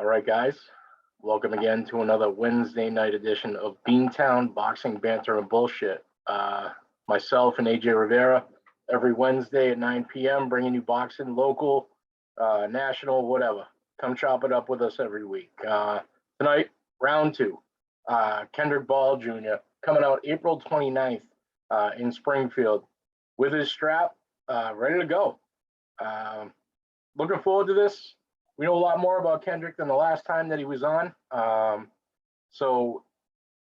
All right, guys. Welcome again to another Wednesday night edition of BeanTown Boxing, Banter, and Bullshit. Myself and AJ Rivera every Wednesday at 9 p.m. bringing you boxing, local, national, whatever. Come chop it up with us every week. Tonight, round two. Kendrick Ball Jr. coming out April 29th in Springfield with his strap ready to go. Looking forward to this. We know a lot more about Kendrick than the last time that he was on. So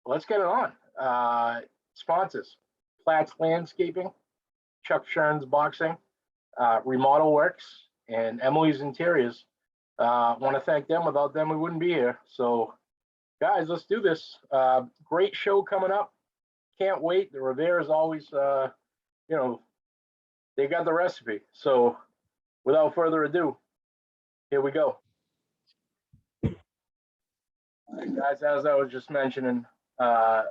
let's get it on. Sponsors, Platt's Landscaping, Chuck Shern's Boxing, Remodel Works, and Emily's Interiors. Want to thank them. Without them, we wouldn't be here. So, guys, let's do this. Great show coming up. Can't wait. The Rivera's always, they got the recipe. So, without further ado, here we go. All right, guys, as I was just mentioning, we're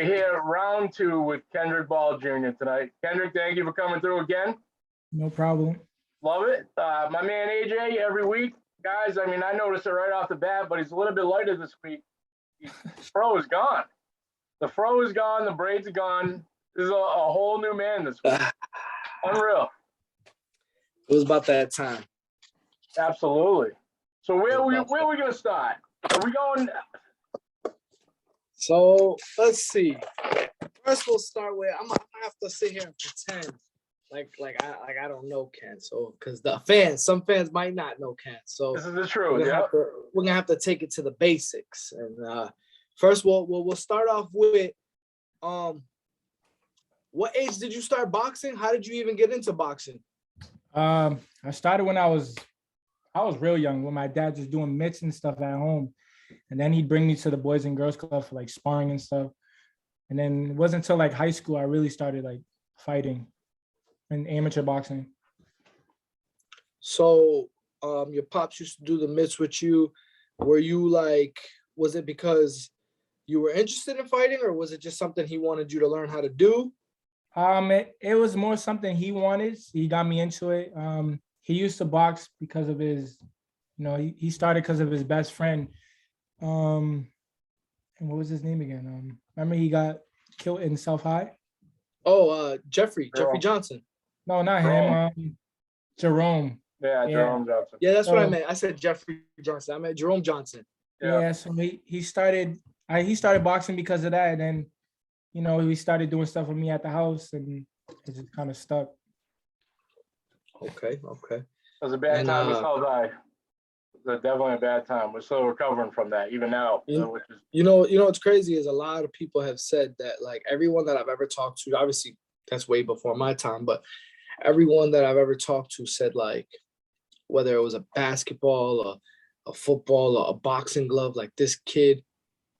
here round two with Kendrick Ball Jr. tonight. Kendrick, thank you for coming through again. No problem. Love it. My man AJ, every week. Guys, I mean, I noticed it right off the bat, but he's a little bit lighter this week. His fro is gone. The fro is gone. The braids are gone. This is a whole new man this week. Unreal. It was about that time. Absolutely. So where are we going to start? Are we going? So let's see. First, we'll start with I'm gonna have to sit here and pretend like I don't know Ken. So because some fans might not know Ken. So This is the truth. we're gonna have to take it to the basics. And first, we'll start off with what age did you start boxing? How did you even get into boxing? I started when I was real young, when my dad was doing mitts and stuff at home. And then he'd bring me to the Boys and Girls Club for like sparring and stuff. And then it wasn't until like high school I really started like fighting and amateur boxing. So your pops used to do the mitts with you. Were you like, was it because you were interested in fighting, or was it just something he wanted you to learn how to do? It was more something he wanted. He got me into it. He used to box because of his, he started because of his best friend. And what was his name again? Remember he got killed in South High? Oh, Jeffrey Johnson. No, not him. Jerome. Yeah, Jerome Johnson. Yeah, that's what I meant. I said Jeffrey Johnson. I meant Jerome Johnson. Yeah, so he started boxing because of that. And then, he started doing stuff with me at the house, and it just kind of stuck. Okay. It was a bad time with South High. It was definitely a bad time. We're still recovering from that, even now. What's crazy is a lot of people have said that, like, everyone that I've ever talked to, obviously that's way before my time, but everyone that I've ever talked to said, like, whether it was a basketball or a football or a boxing glove, like, this kid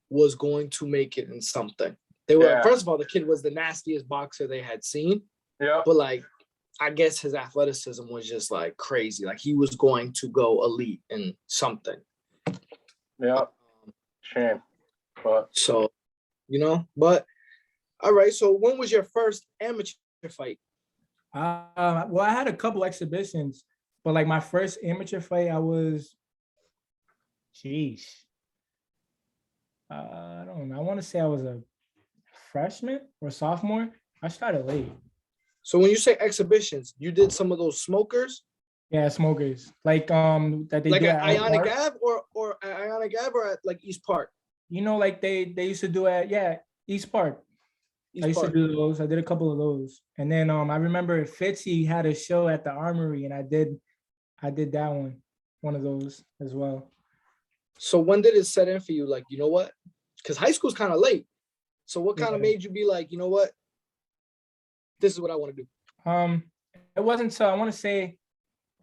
was going to make it in something. First of all, the kid was the nastiest boxer they had seen. Yeah. But, like, I guess his athleticism was just like crazy. Like, he was going to go elite in something. Yeah. Shame. But so, but all right. So when was your first amateur fight? Well, I had a couple exhibitions, but like my first amateur fight, I was, I don't know. I want to say I was a freshman or sophomore. I started late. So when you say exhibitions, you did some of those smokers? Yeah, smokers. Like that they like do at at Ionic Ave or at Ionic Ave or at like East Park? Like they used to do at East Park. I used to do those. I did a couple of those. And then I remember Fitzy had a show at the Armory, and I did that one of those as well. So when did it set in for you? Like, you know what? Because high school's kind of late. So what kind of made you be like, you know what? This is what I want to do. It wasn't so, I want to say,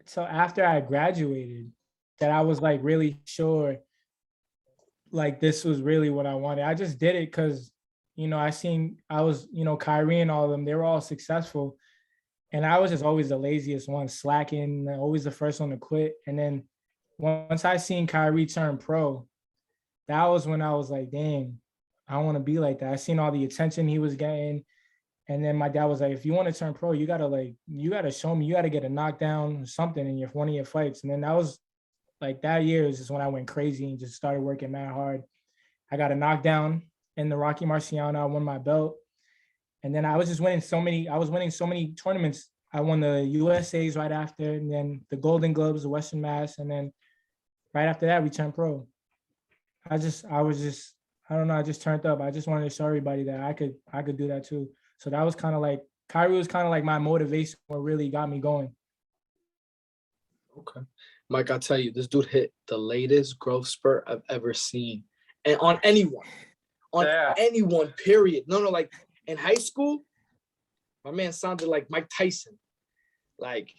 so after I graduated that I was like really sure like this was really what I wanted. I just did it because, I was, Kyrie and all of them, they were all successful. And I was just always the laziest one, slacking, always the first one to quit. And then once I seen Kyrie turn pro, that was when I was like, dang, I want to be like that. I seen all the attention he was getting. And then my dad was like, if you want to turn pro, you gotta show me, you gotta get a knockdown or something in one of your fights. And then that was like that year is just when I went crazy and just started working mad hard. I got a knockdown in the Rocky Marciano. I won my belt. And then I was winning so many tournaments. I won the USAs right after, and then the Golden Globes, the Western Mass, and then right after that, we turned pro. I don't know, I just turned up. I just wanted to show everybody that I could do that too. So that was kind of like, Kyrie was kind of like my motivation, what really got me going. Okay. Mike, I'll tell you, this dude hit the latest growth spurt I've ever seen. And on anyone, period. No, like in high school, my man sounded like Mike Tyson. Like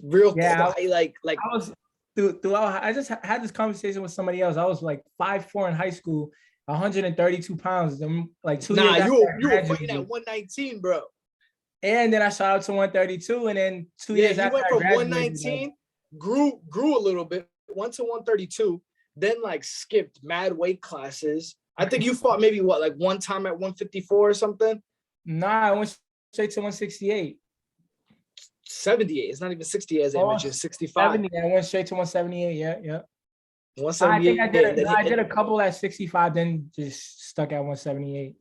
real quiet, like I was throughout. I just had this conversation with somebody else. I was like 5'4" in high school, 132 pounds. Then like 2 years you were fighting at 119, bro. And then I shot out to 132, and then 2 years after went I from graduated, 119, grew a little bit, went to 132, then like skipped mad weight classes. I think you fought maybe like one time at 154 or something. Nah, I went straight to 168. 78. It's not even 60 as amateur. 65. 70. I went straight to 178. Yeah. 178. I think I did a couple at 65, then just stuck at 178.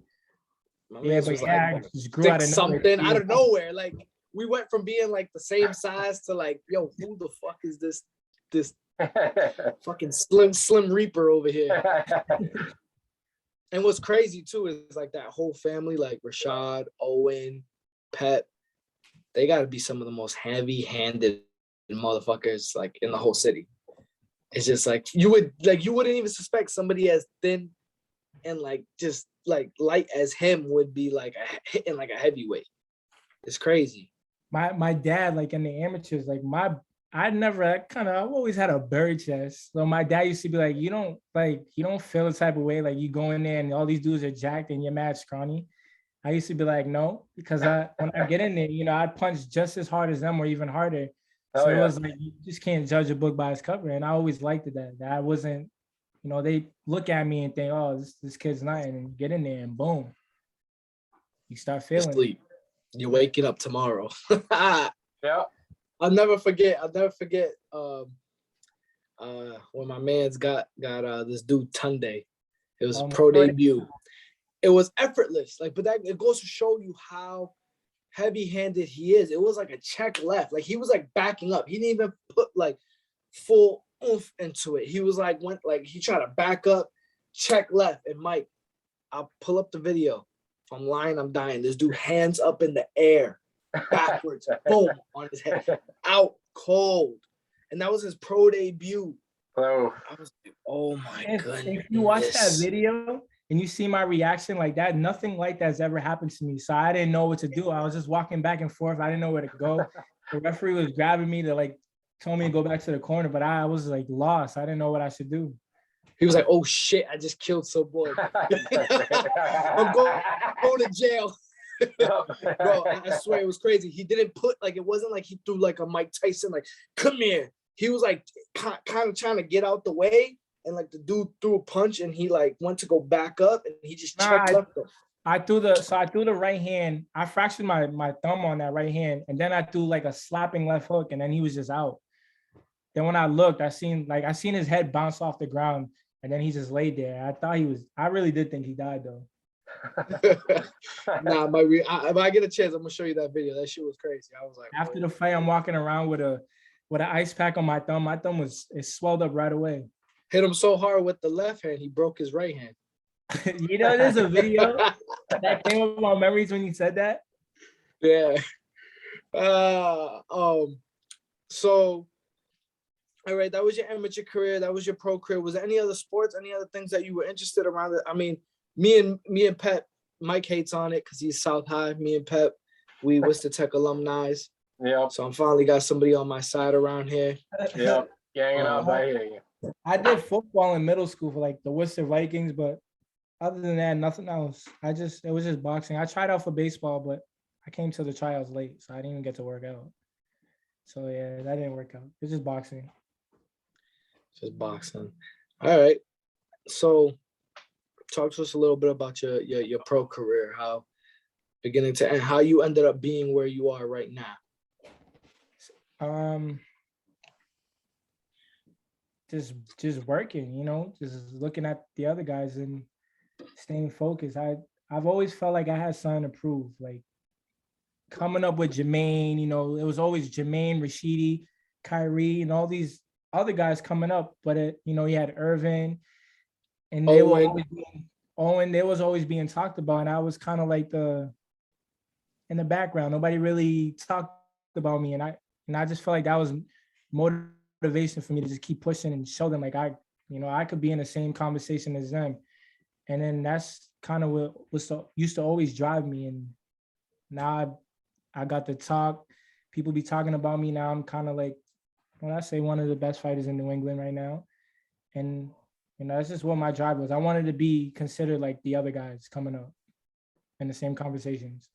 Yeah, but I just grew out of something out of nowhere. Like we went from being like the same size to like, yo, who the fuck is this fucking slim reaper over here? And what's crazy too is like that whole family, like Rashad, Owen, Pep, they got to be some of the most heavy-handed motherfuckers like in the whole city. It's just like you wouldn't even suspect somebody as thin and like just like light as him would be like hitting like a heavyweight. It's crazy. My dad, like in the amateurs, like I've always had a bird chest. So my dad used to be like, you don't feel the type of way, like you go in there and all these dudes are jacked and you're mad scrawny. I used to be like, no, because when I get in there, I'd punch just as hard as them or even harder. So it was like, you just can't judge a book by its cover. And I always liked it that I wasn't, they look at me and think, oh, this kid's nothing, and get in there and boom, you start feeling sleep. You're waking up tomorrow. Yeah. I'll never forget when my man's got this dude Tunde. It was pro debut. It was effortless, like, but that it goes to show you how heavy-handed he is. It was like a check left, like he was like backing up. He didn't even put like full oomph into it. He was like he tried to back up, check left, and Mike, I'll pull up the video. If I'm lying, I'm dying. This dude hands up in the air, backwards, boom, on his head, out cold. And that was his pro debut. Oh, I was like, oh my goodness. If you watch that video and you see my reaction like that, nothing like that's ever happened to me. So I didn't know what to do. I was just walking back and forth. I didn't know where to go. The referee was grabbing me to like told me to go back to the corner, but I was like lost. I didn't know what I should do. He was like, oh shit, I just killed someone. I'm going to jail. Bro, I swear it was crazy. He didn't put like, it wasn't like he threw like a Mike Tyson, like, come here. He was like kind of trying to get out the way. And like the dude threw a punch and he like went to go back up and he just checked left him. I threw the right hand. I fractured my thumb on that right hand. And then I threw like a slapping left hook and then he was just out. Then when I looked, I seen his head bounce off the ground and then he just laid there. I really did think he died though. Nah, if I get a chance, I'm gonna show you that video. That shit was crazy. I was like, after the fight, I'm walking around with an ice pack on my thumb. My thumb it swelled up right away. Hit him so hard with the left hand, he broke his right hand. There's a video that came up with my memories when you said that. Yeah. So, all right, that was your amateur career. That was your pro career. Was there any other sports, any other things that you were interested around it? I mean, me and Pep, Mike hates on it because he's South High. Me and Pep, we Worcester Tech alumni. Yeah. So I'm finally got somebody on my side around here. Yeah. Ganging up. I hear you. I did football in middle school for like the Worcester Vikings, but other than that, nothing else. It was just boxing. I tried out for baseball, but I came to the tryouts late, so I didn't even get to work out. So yeah, that didn't work out. It's just boxing. Just boxing. All right. So talk to us a little bit about your pro career, how beginning to end, how you ended up being where you are right now. just working, just looking at the other guys and staying focused. I've always felt like I had something to prove. Like coming up with Jermaine, it was always Jermaine, Rashidi, Kyrie, and all these other guys coming up. But you had Irvin, and they were always Owen. They was always being talked about, and I was kind of like in the background. Nobody really talked about me, and I just felt like that was motivation for me to just keep pushing and show them like I could be in the same conversation as them. And then that's kind of what used to always drive me. And now I got to talk. People be talking about me now. I'm kind of like, when I say one of the best fighters in New England right now. And that's just what my drive was. I wanted to be considered like the other guys coming up in the same conversations.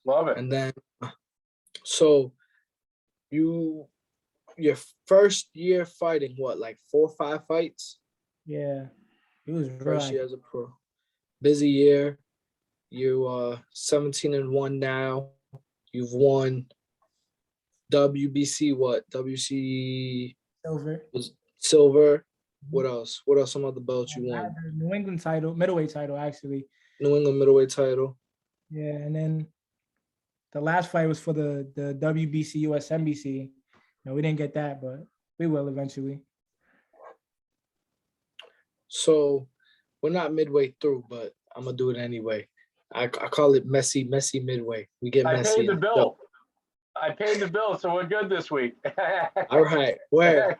Love it. And then, so your first year fighting, what, like 4 or 5 fights? Yeah, it was First right. year as a pro. Busy year. You 17-1 now. You've won WBC, what? WC Silver. was silver. What else? What are some other belts you I won? had the New England title, middleweight title, actually. New England middleweight title. Yeah, and then the last fight was for the WBC USMBC. No, we didn't get that, but we will eventually. So we're not midway through, but I'm gonna do it anyway. I call it messy midway. We get I messy. paid the bill. I paid the bill, so we're good this week. All right. Where?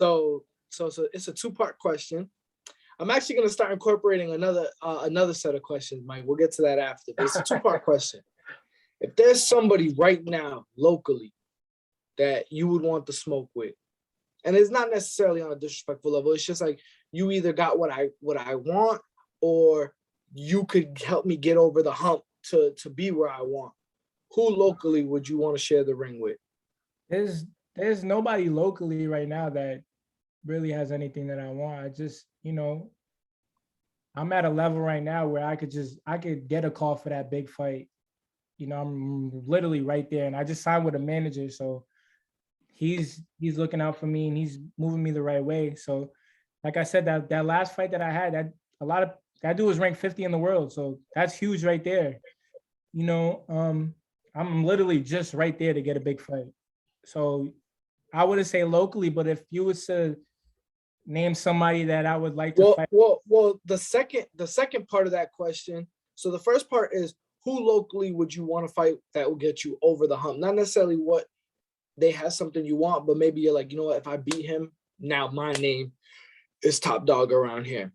So it's a 2-part question. I'm actually gonna start incorporating another set of questions, Mike. We'll get to that after. But it's a 2-part question. If there's somebody right now locally that you would want to smoke with, and it's not necessarily on a disrespectful level, it's just like you either got what I want, or you could help me get over the hump to be where I want. Who locally would you want to share the ring with? There's nobody locally right now that really has anything that I want. I just, I'm at a level right now where I could get a call for that big fight. I'm literally right there, and I just signed with a manager, so he's looking out for me and he's moving me the right way. So, like I said, that last fight that I had, that dude was ranked 50 in the world, so that's huge right there. I'm literally just right there to get a big fight. So I wouldn't say locally, but if you was to name somebody that I would like to fight. Well, the second part of that question. So the first part is, who locally would you want to fight that will get you over the hump? Not necessarily what they have something you want, but maybe you're like, what, if I beat him, now my name is top dog around here.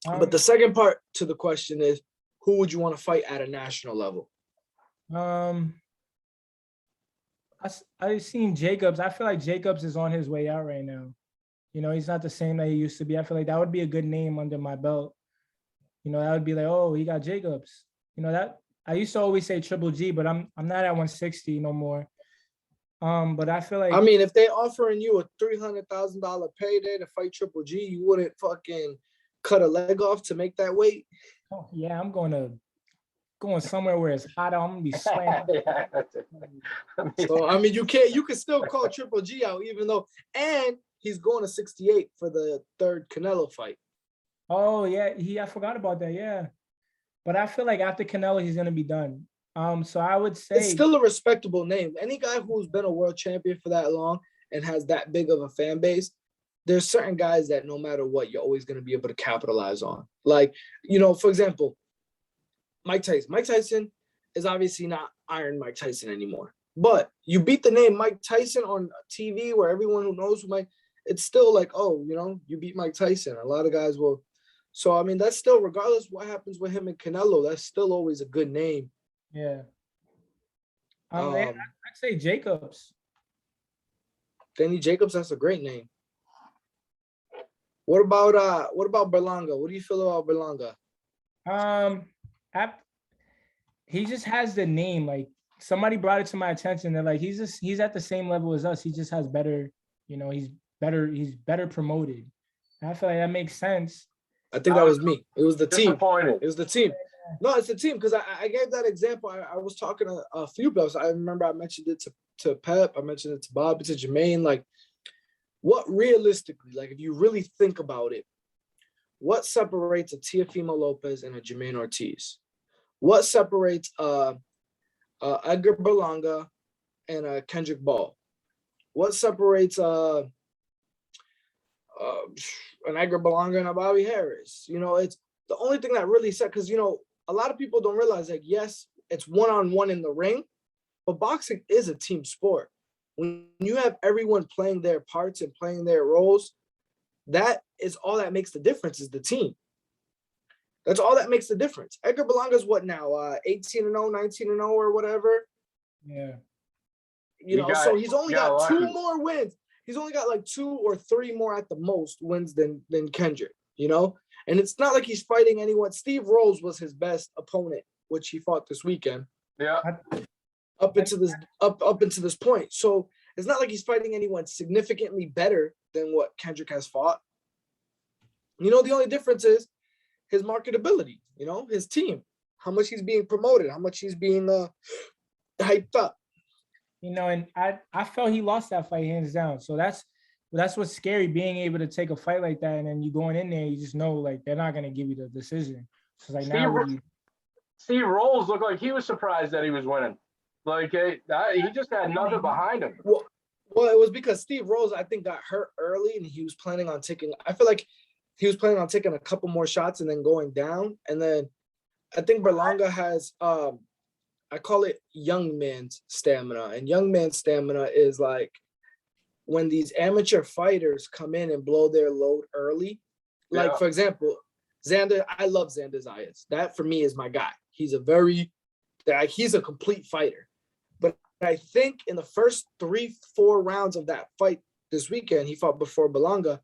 But the second part to the question is, who would you want to fight at a national level? I've seen Jacobs. I feel like Jacobs is on his way out right now. He's not the same that he used to be. I feel like that would be a good name under my belt. That would be like, oh, he got Jacobs. That I used to always say Triple G, but I'm not at 160 no more. But I feel like, I mean, if they offering you a $300,000 payday to fight Triple G, you wouldn't fucking cut a leg off to make that weight? Oh, yeah, I'm going somewhere where it's hot. I'm gonna be sweating. So I mean, you can still call Triple G out, even though, and he's going to 68 for the 3rd Canelo fight. Oh yeah, I forgot about that. Yeah, but I feel like after Canelo, he's gonna be done. So I would say it's still a respectable name. Any guy who's been a world champion for that long and has that big of a fan base, there's certain guys that no matter what, you're always going to be able to capitalize on. Like, for example, Mike Tyson. Mike Tyson is obviously not Iron Mike Tyson anymore. But you beat the name Mike Tyson on TV where everyone who knows who it's still like, oh, you beat Mike Tyson. A lot of guys will. So, I mean, that's still, regardless what happens with him and Canelo, that's still always a good name. Yeah. I'd say Jacobs. Danny Jacobs, that's a great name. What about Berlanga? What do you feel about Berlanga? He just has the name. Like, somebody brought it to my attention. They're like, he's at the same level as us. He just has better, he's better promoted. And I feel like that makes sense. I think that was me. It was the team. Disappointed. It was the team. No, it's the team, because I gave that example. I was talking to a few belts. I remember I mentioned it to Pep. I mentioned it to Bob, to Jermaine. Like, what realistically, like if you really think about it, what separates a Teofimo Lopez and a Jermaine Ortiz? What separates Edgar Berlanga and a Kendrick Ball? What separates an Edgar Berlanga and a Bobby Harris? You know, it's the only thing that really set, because, you know, a lot of people don't realize, like, yes, it's one-on-one in the ring, but boxing is a team sport. When you have everyone playing their parts and playing their roles, that is all that makes the difference, is the team. That's all that makes the difference. Edgar Berlanga's what now? 18-0, 19-0 or whatever. Yeah. You know, so he's only got 2 more wins. He's only got like 2 or 3 more at the most wins than Kendrick, you know? And it's not like he's fighting anyone. Steve Rose was his best opponent, which he fought this weekend. Yeah. Up into this point. So it's not like he's fighting anyone significantly better than what Kendrick has fought. You know, the only difference is his marketability, you know, his team, how much he's being promoted, how much he's being hyped up. You know, and I felt he lost that fight hands down. So that's what's scary, being able to take a fight like that, and then you going in there, you just know like they're not gonna give you the decision. So like Steve Rolls looked like he was surprised that he was winning. Like he just had nothing behind him. Well, it was because Steve Rose, I think, got hurt early, and he was planning on taking. I feel like he was planning on taking a couple more shots and then going down. And then I think Berlanga has, I call it young man's stamina. And young man's stamina is like when these amateur fighters come in and blow their load early. Like, for example, Xander, I love Xander Zayas. That for me is my guy. He's a complete fighter. But I think in the first 3-4 rounds of that fight this weekend, he fought before Berlanga,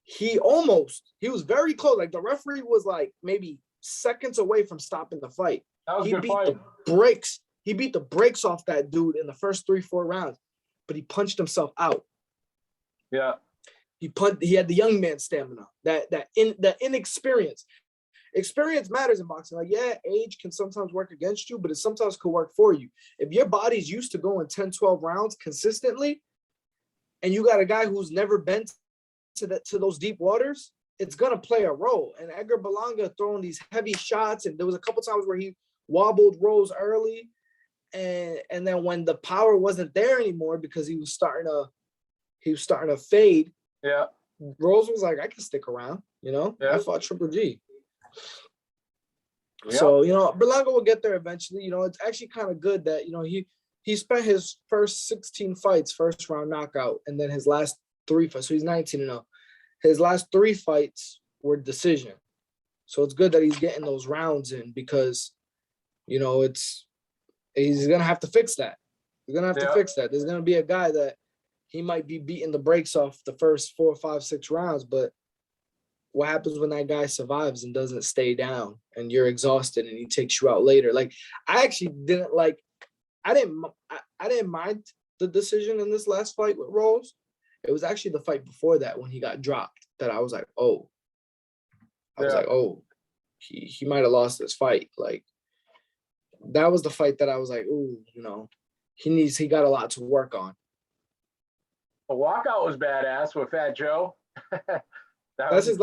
he was very close. Like the referee was like maybe seconds away from stopping the fight. That was he a good beat fight. the brakes. He beat the brakes off that dude in the first 3-4 rounds, but he punched himself out. Yeah. He had the young man stamina, that inexperience. Experience matters in boxing. Like, yeah, age can sometimes work against you, but it sometimes could work for you. If your body's used to going 10, 12 rounds consistently, and you got a guy who's never been to those deep waters, it's gonna play a role. And Edgar Berlanga throwing these heavy shots, and there was a couple times where he wobbled Rose early, and then when the power wasn't there anymore because he was starting to fade. Yeah. Rose was like, I can stick around, you know. Yeah. I fought Triple G. Yep. So, you know, Berlanga will get there eventually. You know, it's actually kind of good that, you know, he spent his first 16 fights, first round knockout, and then his last 3 fights. So he's 19-0. His last 3 fights were decision. So it's good that he's getting those rounds in because, you know, he's going to have to fix that. He's going to have to fix that. There's going to be a guy that he might be beating the brakes off the first 4, 5, 6 rounds, but what happens when that guy survives and doesn't stay down and you're exhausted and he takes you out later? Like, I actually didn't like, I didn't mind the decision in this last fight with Rose. It was actually the fight before that when he got dropped that I was like, oh, he might have lost this fight. Like, that was the fight that I was like, ooh, you know, he got a lot to work on. The walkout was badass with Fat Joe. That's his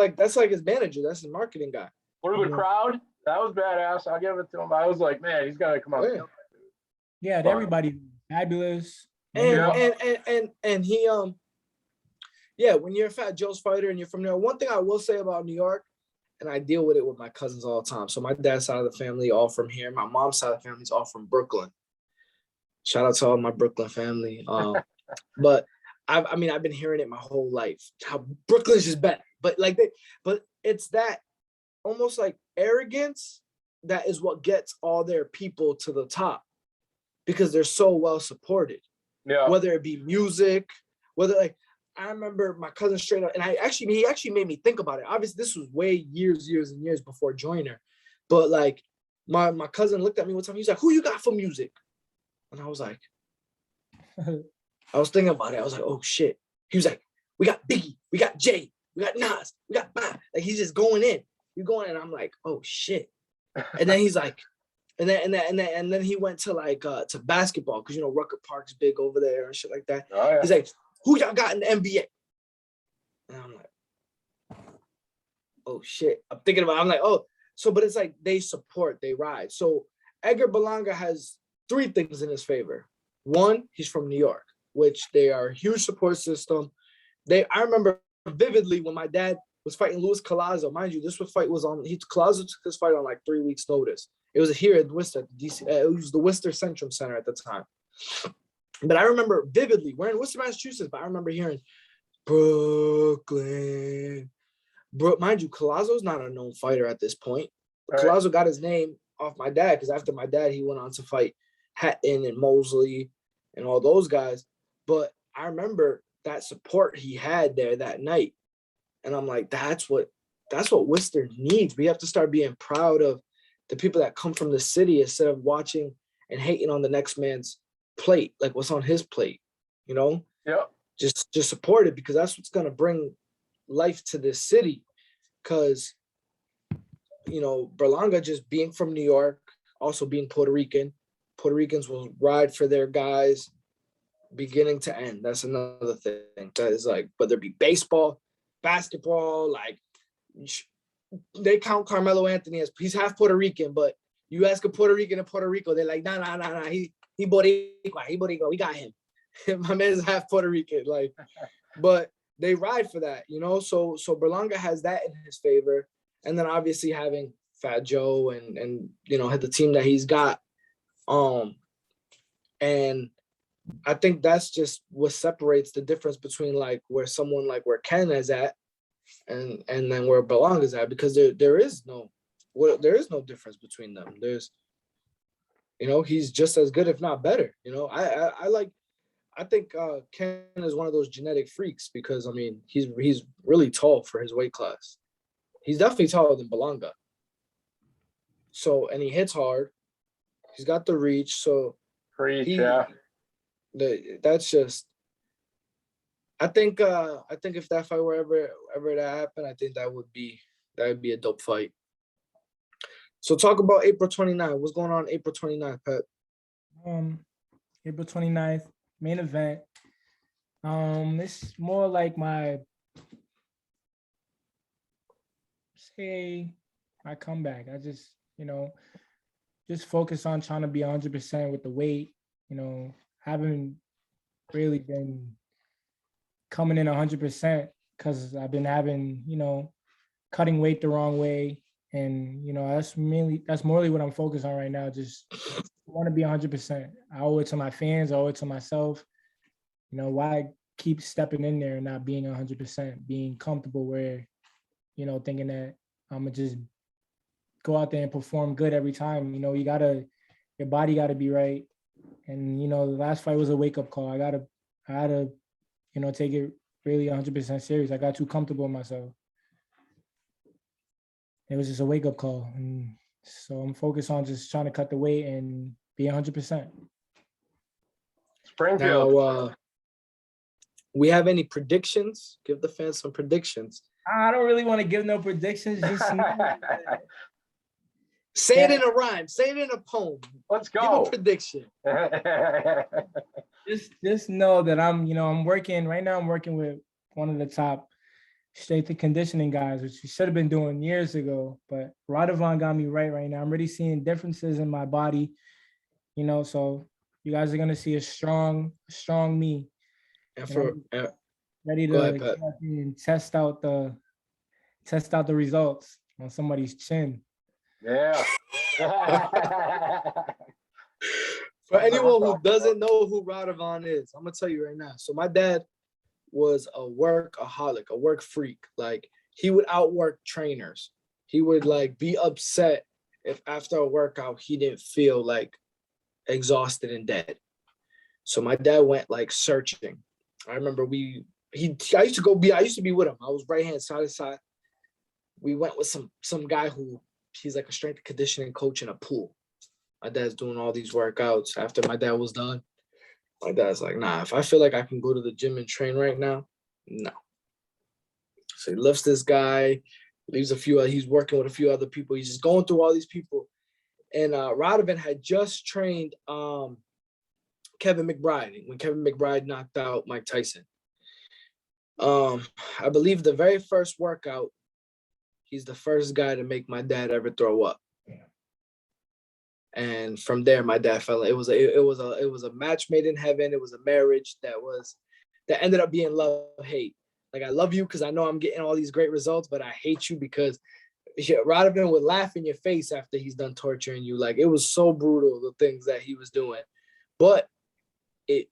manager. That's his marketing guy. For the crowd, that was badass. I'll give it to him. I was like, man, he's got to come out. Yeah, everybody fabulous. And he when you're a Fat Joe's fighter and you're from there, one thing I will say about New York, and I deal with it with my cousins all the time. So my dad's side of the family all from here. My mom's side of the family is all from Brooklyn. Shout out to all my Brooklyn family. But I've been hearing it my whole life, how Brooklyn's just better. But it's that almost like arrogance that is what gets all their people to the top because they're so well supported. Yeah. Whether it be music, whether like I remember my cousin straight up, and he actually made me think about it. Obviously, this was way years and years before Joyner. But like my cousin looked at me one time, he's like, "Who you got for music?" And I was like, I was thinking about it. I was like, oh shit. He was like, we got Biggie, we got Jay, we got Nas, we got Bob. Like he's just going in. You're going in. I'm like, oh shit. And then he's like, and then he went to like to basketball because you know Rucker Park's big over there and shit like that. Oh, yeah. He's like, who y'all got in the NBA? oh shit. I'm thinking about it. I'm like, oh, so but it's like they support, they ride. So Edgar Berlanga has three things in his favor. One, he's from New York, which they are a huge support system. I remember vividly when my dad was fighting Luis Collazo. Mind you, Collazo took this fight on like 3 weeks' notice. It was here at Worcester, DC. It was the Worcester Centrum Center at the time. But I remember vividly, we're in Worcester, Massachusetts, but I remember hearing Brooklyn. Mind you, Collazo's not a known fighter at this point. Right. Collazo got his name off my dad because after my dad, he went on to fight Hatton and Mosley and all those guys. But I remember that support he had there that night. And I'm like, that's what Worcester needs. We have to start being proud of the people that come from the city instead of watching and hating on the next man's plate, like what's on his plate, you know? Yeah. Just support it because that's what's gonna bring life to this city. Because, you know, Berlanga just being from New York, also being Puerto Rican. Puerto Ricans will ride for their guys beginning to end. That's another thing. That is like, whether it be baseball, basketball, like they count Carmelo Anthony as he's half Puerto Rican, but you ask a Puerto Rican in Puerto Rico, they're like, nah, he Boricua, we got him. My man's half Puerto Rican, like, but they ride for that, you know. So Berlanga has that in his favor, and then obviously having Fat Joe and you know, had the team that he's got, and I think that's just what separates the difference between like where someone like where Ken is at and then where Berlanga is at, because there is no difference between them. There's, you know, he's just as good if not better. You know, I think Ken is one of those genetic freaks because I mean he's really tall for his weight class. He's definitely taller than Berlanga. So, and he hits hard. He's got the reach. So that's just. I think if that fight were ever to happen, I think that would be a dope fight. So talk about April 29th. What's going on April 29th, Pat? April 29th, main event. It's more like my comeback. I just, you know, just focus on trying to be 100% with the weight. You know, haven't really been coming in 100% because I've been having, you know, cutting weight the wrong way. And, you know, that's morely what I'm focused on right now. Just want to be 100%. I owe it to my fans. I owe it to myself. You know, why keep stepping in there and not being 100%, being comfortable where, you know, thinking that I'm going to just go out there and perform good every time. You know, your body got to be right. And, you know, the last fight was a wake-up call. I had to, you know, take it really 100% serious. I got too comfortable in myself. It was just a wake-up call. And so I'm focused on just trying to cut the weight and be 100%. Springfield. Now, we have any predictions? Give the fans some predictions. I don't really want to give no predictions. Just say it in a rhyme. Say it in a poem. Let's go. Give a prediction. Just know that I'm working right now. I'm working with one of the top strength and conditioning guys, which we should have been doing years ago. But Radovan got me right now. I'm already seeing differences in my body, you know. So you guys are gonna see a strong me. And ready to ahead, and test out the results on somebody's chin. Yeah. For anyone who doesn't know who Radovan is, I'm gonna tell you right now. So my dad was a workaholic, a work freak. Like he would outwork trainers. He would like be upset if after a workout he didn't feel like exhausted and dead. So my dad went like searching. I remember I used to be with him. I was right hand side to side. We went with some guy who he's like a strength and conditioning coach in a pool. My dad's doing all these workouts. After my dad was done, my dad's like, nah, if I feel like I can go to the gym and train right now, no. So he lifts this guy, leaves he's working with a few other people. He's just going through all these people. And Radovan had just trained Kevin McBride when Kevin McBride knocked out Mike Tyson. I believe the very first workout, he's the first guy to make my dad ever throw up. And from there, my dad fell. It was a match made in heaven. It was a marriage that ended up being love hate. Like, I love you because I know I'm getting all these great results, but I hate you because Radovan would laugh in your face after he's done torturing you. Like, it was so brutal, the things that he was doing, but it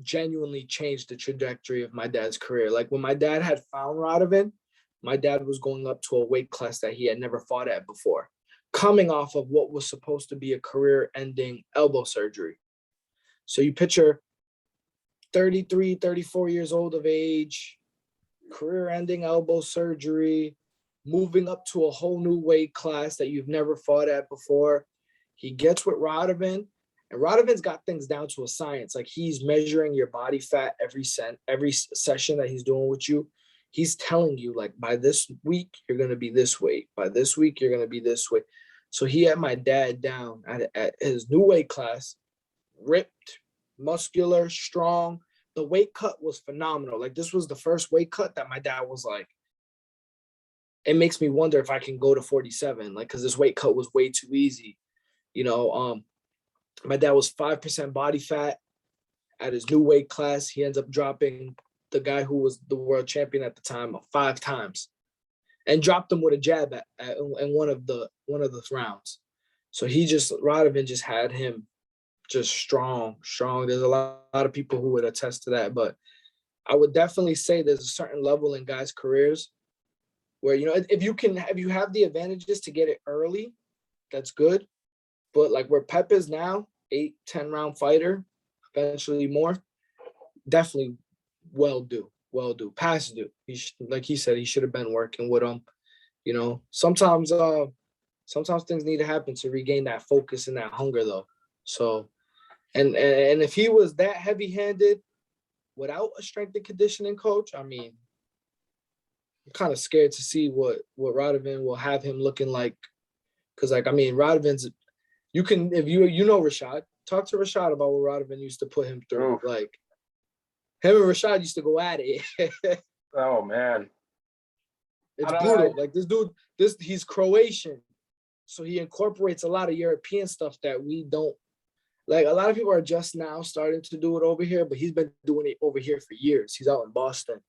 genuinely changed the trajectory of my dad's career. Like, when my dad had found Radovan, my dad was going up to a weight class that he had never fought at before, coming off of what was supposed to be a career-ending elbow surgery. So you picture 33, 34 years old of age, career-ending elbow surgery, moving up to a whole new weight class that you've never fought at before. He gets with Radovan, and Radovan's got things down to a science. Like, he's measuring your body fat every session that he's doing with you. He's telling you, like, by this week, you're going to be this weight. By this week, you're going to be this weight. So he had my dad down at his new weight class, ripped, muscular, strong. The weight cut was phenomenal. Like, this was the first weight cut that my dad was like, it makes me wonder if I can go to 47, like, because this weight cut was way too easy. My dad was 5% body fat at his new weight class. He ends up dropping the guy who was the world champion at the time 5 times, and dropped him with a jab in one of the rounds. So Radovan just had him just strong. There's a lot of people who would attest to that, but I would definitely say there's a certain level in guys' careers where, if you have the advantages to get it early, that's good. But like where Pep is now, 8-10 round fighter, eventually more, definitely well due, past due. Like he said, he should have been working with him. Sometimes things need to happen to regain that focus and that hunger, though. So, and if he was that heavy-handed without a strength and conditioning coach, I mean, I'm kind of scared to see what Radovan will have him looking like. Because, like, I mean, Radovan's, if you know Rashad, talk to Rashad about what Radovan used to put him through. Like, him and Rashad used to go at it. Oh, man. It's brutal. Like, this dude, he's Croatian. So he incorporates a lot of European stuff that we don't. Like, a lot of people are just now starting to do it over here, but he's been doing it over here for years. He's out in Boston.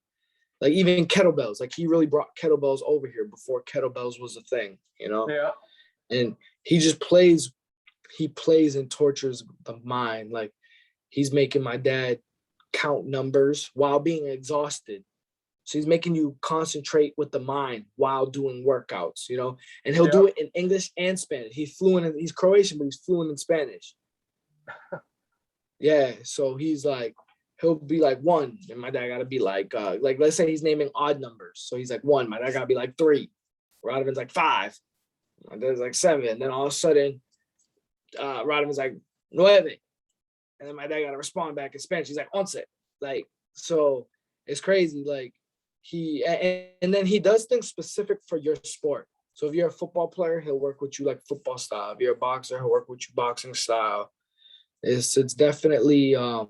Like, even kettlebells. Like, he really brought kettlebells over here before kettlebells was a thing, Yeah. And he just plays and tortures the mind. Like, he's making my dad count numbers while being exhausted. So he's making you concentrate with the mind while doing workouts, and he'll do it in English and Spanish. He's Croatian, but he's fluent in Spanish. Yeah. So he'll be like 1, and my dad got to be like, let's say he's naming odd numbers. So he's like 1, my dad got to be like 3. Radovan's like 5. My dad's like 7. Then all of a sudden, Radovan's like 9. And then my dad got to respond back in Spanish. He's like 11. Like, so it's crazy. Like, and then he does things specific for your sport. So if you're a football player, he'll work with you like football style. If you're a boxer, he'll work with you boxing style. It's definitely a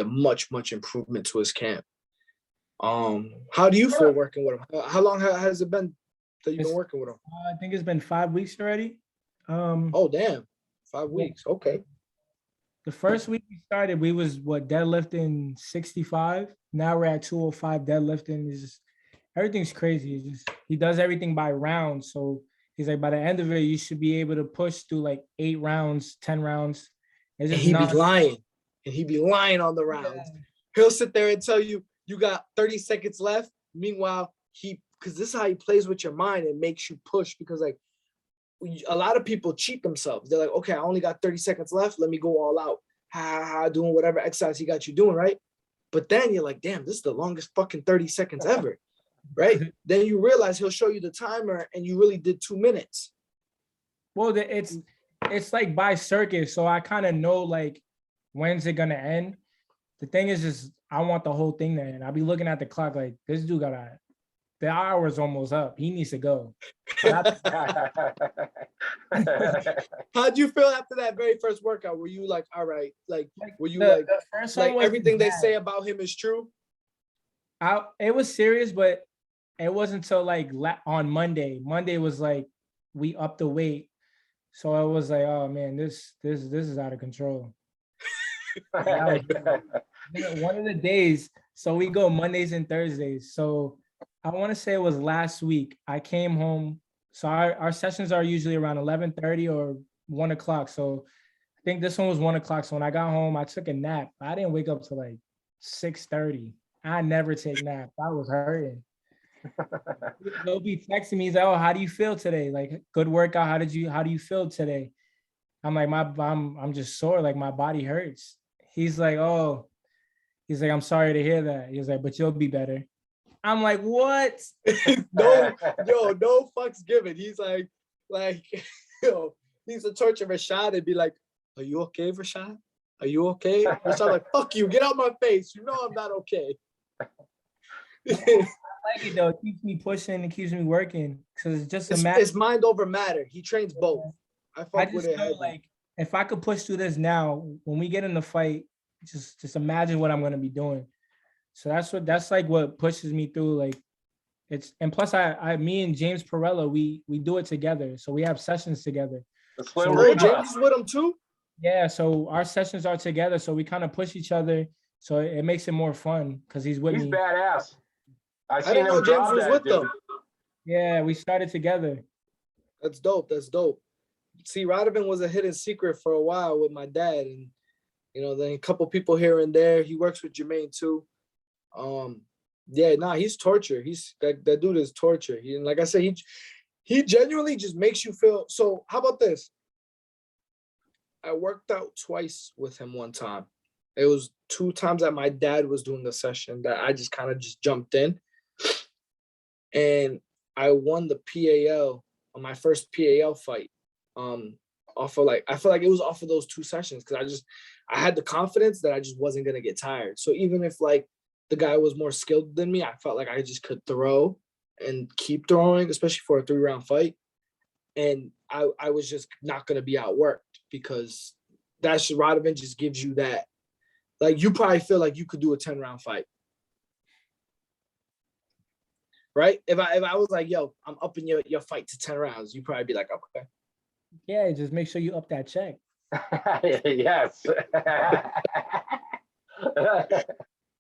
much improvement to his camp. How do you feel working with him? How long has it been that you've been working with him? I think it's been 5 weeks already. Oh, damn. 5 weeks. Okay. The first week we started, we was deadlifting 65. Now we're at 205 deadlifting. Everything's crazy. It's just, he does everything by rounds. So he's like, by the end of it, you should be able to push through like 8 rounds, 10 rounds. And he'd be lying. And he'd be lying on the rounds. Yeah. He'll sit there and tell you, you got 30 seconds left. Meanwhile, because this is how he plays with your mind and makes you push, because like a lot of people cheat themselves. They're like, okay, I only got 30 seconds left. Let me go all out. Doing whatever exercise he got you doing, right? But then you're like, damn, this is the longest fucking 30 seconds ever, right? Then you realize he'll show you the timer and you really did 2 minutes. Well, it's like by circuit. So I kind of know like, when's it gonna end? The thing is just, I want the whole thing to end. I'll be looking at the clock like, this dude the hour's almost up. He needs to go. How'd you feel after that very first workout? Were you like, all right, like were you the first one everything they say about him is true? It was serious, but it wasn't until like on Monday. Monday was like we upped the weight, so I was like, oh man, this is out of control. One of the days, so we go Mondays and Thursdays. So I want to say it was last week. I came home. So our sessions are usually around 11:30 or 1 o'clock. So I think this one was 1 o'clock. So when I got home, I took a nap. I didn't wake up till like 6:30. I never take naps. I was hurting. They'll be texting me, he's like, oh, how do you feel today? Like, good workout. How do you feel today? I'm like, I'm just sore. Like my body hurts. He's like, oh, he's like, I'm sorry to hear that. He's like, but you'll be better. I'm like, what? No fucks given. He's like, he's a torture Rashad and be like, are you okay, Rashad? Are you okay? Rashad like, fuck you, get out my face. You know I'm not okay. I like it though. It keeps me pushing. It keeps me working. Because it's just it's mind over matter. He trains both. I just feel like if I could push through this now, when we get in the fight, just imagine what I'm gonna be doing. So that's like what pushes me through. Like and plus me and James Perella, we do it together. So we have sessions together. So James is with him too? Yeah, so our sessions are together. So we kind of push each other. So it makes it more fun because he's with me. He's badass. I didn't know James was with them. Yeah, we started together. That's dope. See, Radovan was a hidden secret for a while with my dad, and then a couple people here and there. He works with Jermaine too. He's torture. That dude is torture. And like I said, he genuinely just makes you feel. So how about this? I worked out twice with him one time. It was 2 times that my dad was doing the session that I just kind of just jumped in. And I won the PAL on my first PAL fight. Off of I feel like it was off of those 2 sessions because I had the confidence that I just wasn't gonna get tired. So even if like the guy was more skilled than me, I felt like I just could throw and keep throwing, especially for a 3-round fight. And I was just not gonna be outworked because Radovan just gives you that. Like you probably feel like you could do a 10-round fight. Right? If I was like, yo, I'm upping your fight to 10 rounds, you probably be like, okay. Yeah, just make sure you up that check. Yes.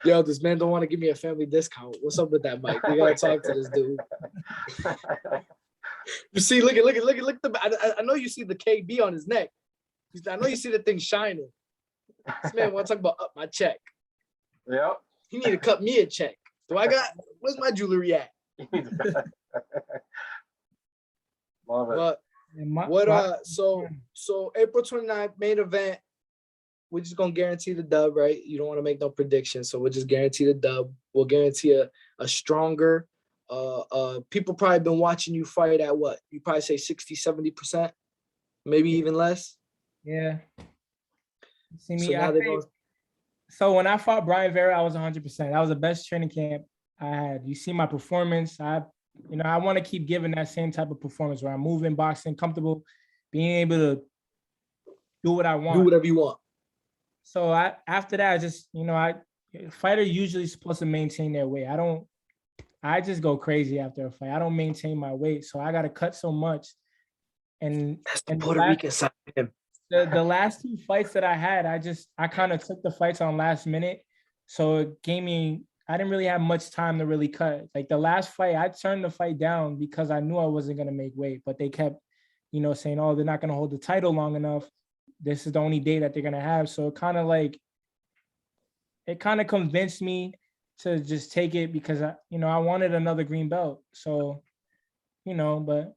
Yo, this man don't want to give me a family discount. What's up with that, Mike? We gotta talk to this dude. You see, look at I know you see the KB on his neck. I know you see the thing shining. This man want to talk about up my check. Yep. He need to cut me a check. Where's my jewelry at? Love it. But so April 29th, main event. We're just gonna guarantee the dub, right? You don't want to make no predictions, so we'll just guarantee the dub. We'll guarantee a stronger. People probably been watching you fight at what? You probably say 60-70%, maybe even less. Yeah. See me. So when I fought Brian Vera, I was 100%. That was the best training camp I had. You see my performance. I want to keep giving that same type of performance where I'm moving, boxing, comfortable, being able to do what I want. Do whatever you want. So after that, I just, fighter usually supposed to maintain their weight. I just go crazy after a fight. I don't maintain my weight. So I got to cut so much. And that's the Puerto Rican side of him. The last 2 fights that I had, I kind of took the fights on last minute. So it gave me, I didn't really have much time to really cut. Like the last fight, I turned the fight down because I knew I wasn't going to make weight, but they kept, saying, oh, they're not going to hold the title long enough. This is the only day that they're going to have. So it kind of convinced me to just take it because I wanted another green belt. So, but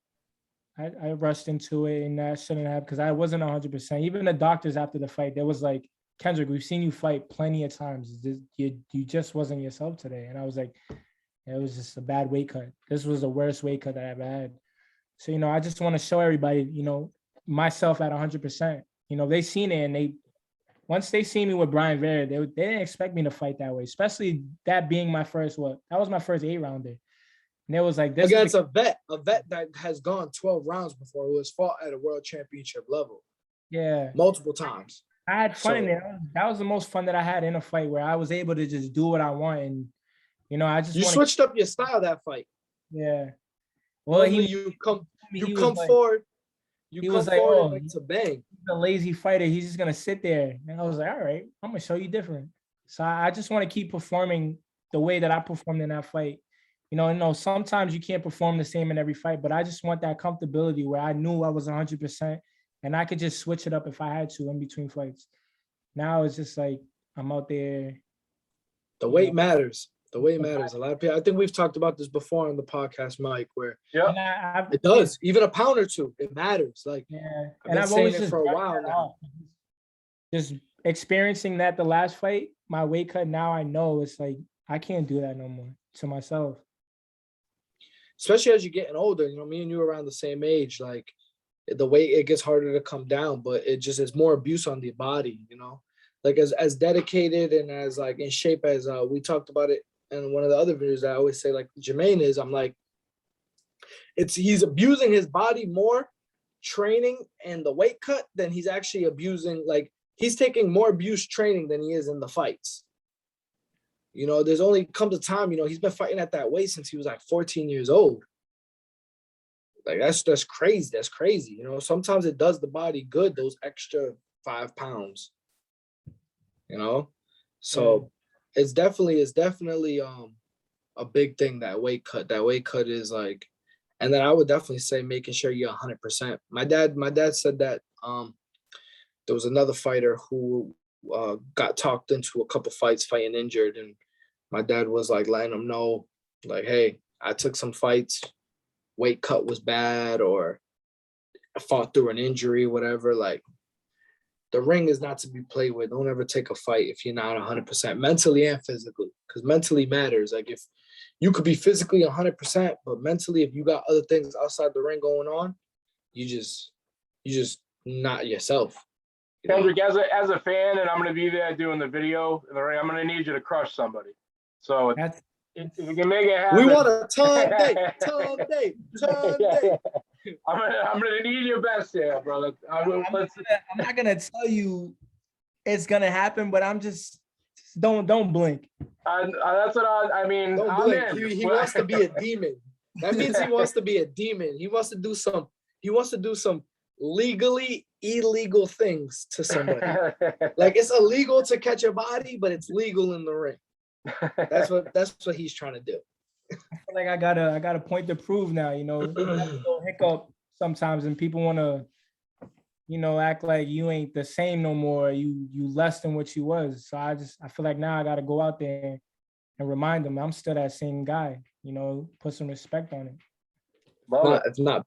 I rushed into it and that shouldn't have because I wasn't 100%. Even the doctors after the fight, there was like, Kendrick, we've seen you fight plenty of times. You just wasn't yourself today. And I was like, it was just a bad weight cut. This was the worst weight cut I ever had. So, I just want to show everybody, myself at 100%. They seen it and once they see me with Brian Vera, they didn't expect me to fight that way, especially that being my first, that was my first 8-rounder. And it was like this against a vet that has gone 12 rounds before, who has fought at a world championship level. Yeah. Multiple times. I had fun in there. That was the most fun that I had in a fight where I was able to just do what I want. And, I just switched up your style that fight. Yeah. Well, Normally he you was come like, forward, he was like, and oh, like to bang. he's a lazy fighter. He's just gonna sit there. And I was like, all right, I'm gonna show you different. So I just want to keep performing the way that I performed in that fight. Sometimes you can't perform the same in every fight, but I just want that comfortability where I knew I was 100% and I could just switch it up if I had to in between fights. Now it's just like I'm out there. The weight matters. The weight matters. A lot of people. I think we've talked about this before on the podcast, Mike. Where it does. Even a pound or two, it matters. Like I've always saying it for a while now. Just experiencing that the last fight, my weight cut. Now I know it's like I can't do that no more to myself. Especially as you're getting older, me and you are around the same age. Like the weight, it gets harder to come down, but it's more abuse on the body. Like as dedicated and as like in shape as we talked about it in one of the other videos. I always say like Jermaine is. I'm like, he's abusing his body more training and the weight cut than he's actually abusing. Like he's taking more abuse training than he is in the fights. There's only comes a time, he's been fighting at that weight since he was like 14 years old. Like that's crazy. That's crazy. Sometimes it does the body good, those extra 5 pounds. So it's definitely a big thing, that weight cut. That weight cut is like, and then I would definitely say making sure you're 100%. My dad said that there was another fighter who got talked into a couple fights fighting injured, and my dad was like letting him know, like, hey, I took some fights, weight cut was bad, or I fought through an injury, whatever. Like the ring is not to be played with. Don't ever take a fight if you're not 100% mentally and physically, because mentally matters. Like if you could be physically 100%, but mentally, if you got other things outside the ring going on, you just not yourself. Kendrick, as a fan, and I'm going to be there doing the video in the ring, I'm going to need you to crush somebody. So if you can make it happen. We want a Tom Day. I'm gonna need your best here, brother. I'm not gonna tell you it's gonna happen, but I'm just don't blink. That's what I mean. Don't blink. He wants to be a demon. That means he wants to be a demon. He wants to do some legally illegal things to somebody. Like it's illegal to catch a body, but it's legal in the ring. That's what he's trying to do. I feel like I got a point to prove now. Hiccup sometimes, and people want to, act like you ain't the same no more. You less than what you was. So I feel like now I got to go out there and remind them I'm still that same guy. Put some respect on it. If not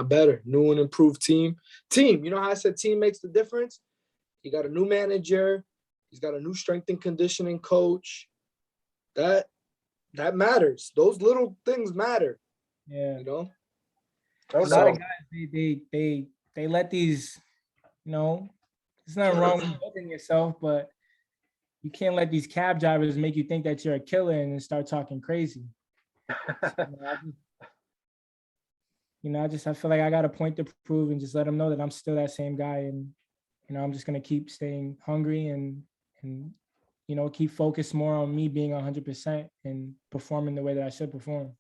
better. New and improved team. You know how I said team makes the difference? You got a new manager. He's got a new strength and conditioning coach. That matters. Those little things matter. Yeah. A lot of guys, they let these, there's nothing wrong with building yourself, but you can't let these cab drivers make you think that you're a killer and then start talking crazy. I feel like I got a point to prove and just let them know that I'm still that same guy, and I'm just gonna keep staying hungry and keep focused more on me being 100% and performing the way that I should perform.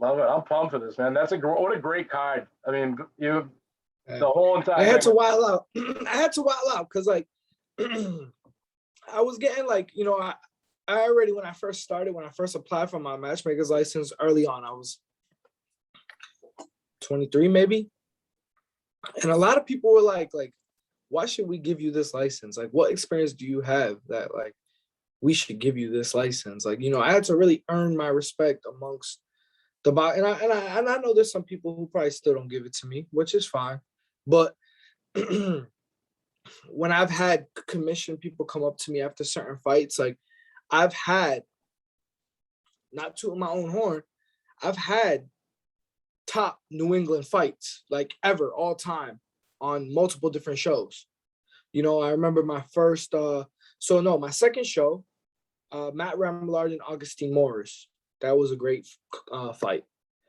Love it. I'm pumped for this, man. What a great card. I mean, the whole entire. I had to wild out because like I was getting like I already when I first applied for my matchmaker's license early on, I was 23 maybe, and a lot of people were like, why should we give you this license? Like, what experience do you have that like we should give you this license? Like, I had to really earn my respect amongst the body, and I know there's some people who probably still don't give it to me, which is fine. But when I've had commissioned people come up to me after certain fights, like I've had, not tooting my own horn, I've had top New England fights like ever, all time, on multiple different shows. I remember my first, my second show, Matt Ramillard and Augustine Morris. That was a great fight.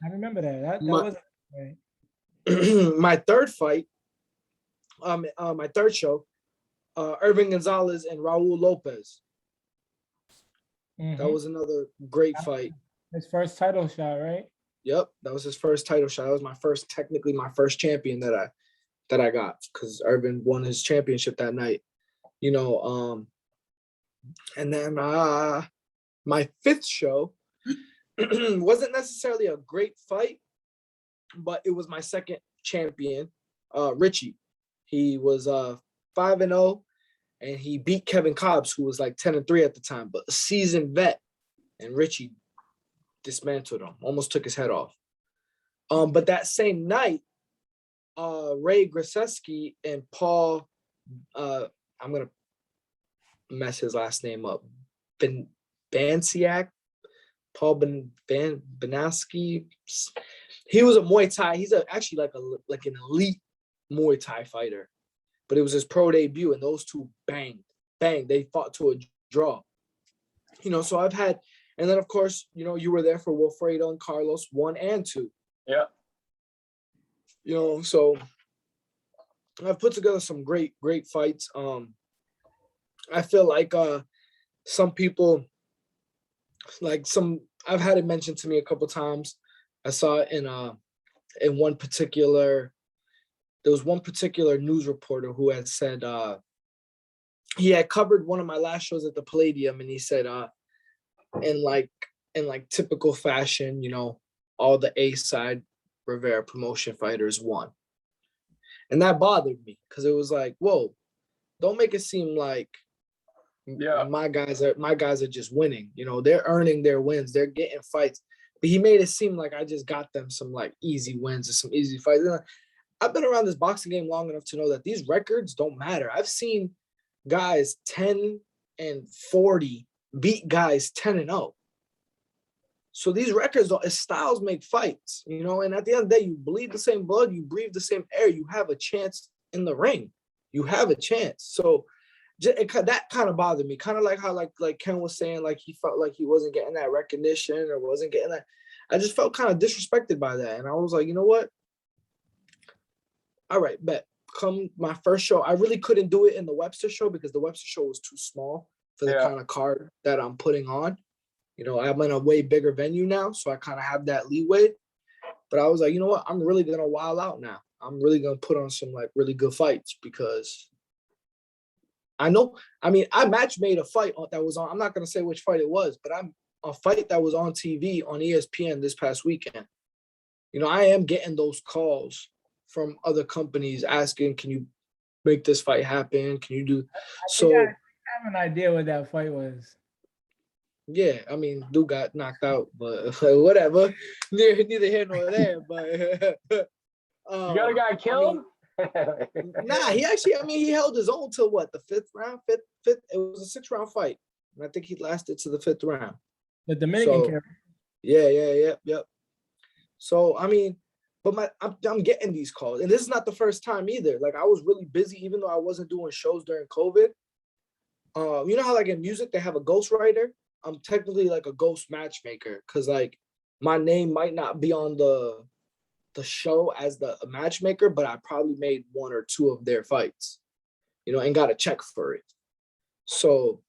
I remember that. That was right. My third fight, my third show, Irving Gonzalez and Raul Lopez. Mm-hmm. That was another great fight. His first title shot, right? Yep, that was his first title shot. That was technically my first champion that I got, because Irvin won his championship that night. And then my fifth show wasn't necessarily a great fight, but it was my second champion, Richie. He was 5-0, and he beat Kevin Cobbs, who was like 10-3 at the time, but a seasoned vet. And Richie dismantled him, almost took his head off. But that same night, Ray Grzeski and Paul, I'm gonna mess his last name up, Bansiak, Paul Banaski. He was a Muay Thai. He's actually like an elite Muay Thai fighter, but it was his pro debut, and those two banged. They fought to a draw. So I've had, and then of course, you were there for Wilfredo and Carlos 1 and 2. Yeah. So I've put together some great fights. I feel like some people, I've had it mentioned to me a couple times. I saw it in one particular, there was one particular news reporter who had said he had covered one of my last shows at the Palladium, and he said in like typical fashion, all the A-side Rivera Promotion fighters won. And that bothered me, because it was like, whoa, don't make it seem like my guys are just winning. They're earning their wins. They're getting fights. But he made it seem like I just got them some like easy wins or some easy fights. I've been around this boxing game long enough to know that these records don't matter. I've seen guys 10-40 beat guys 10-0. So these records, styles make fights, and at the end of the day, you bleed the same blood, you breathe the same air, you have a chance in the ring. You have a chance. So that kind of bothered me. Kind of like how like Ken was saying, like he felt like he wasn't getting that recognition or wasn't getting that. I just felt kind of disrespected by that. And I was like, you know what? All right, bet. Come my first show. I really couldn't do it in the Webster show because the Webster show was too small for the kind of card that I'm putting on. I'm in a way bigger venue now, so I kind of have that leeway. But I was like, you know what? I'm really going to wild out now. I'm really going to put on some like really good fights, because I match made a fight that was on, I'm not going to say which fight it was, but a fight that was on TV on ESPN this past weekend. I am getting those calls from other companies asking, can you make this fight happen? Can you do so? I have an idea what that fight was. Yeah, dude got knocked out, but whatever. Neither here nor there. But you got a guy killed? Nah, he actually, he held his own till what, the fifth round? Fifth. It was a 6-round fight, and I think he lasted to the 5th round. The Dominican character. Yep. So but I'm getting these calls, and this is not the first time either. Like, I was really busy, even though I wasn't doing shows during COVID. You know how like in music they have a ghostwriter? I'm technically like a ghost matchmaker, because like my name might not be on the show as the matchmaker, but I probably made 1 or 2 of their fights, and got a check for it. So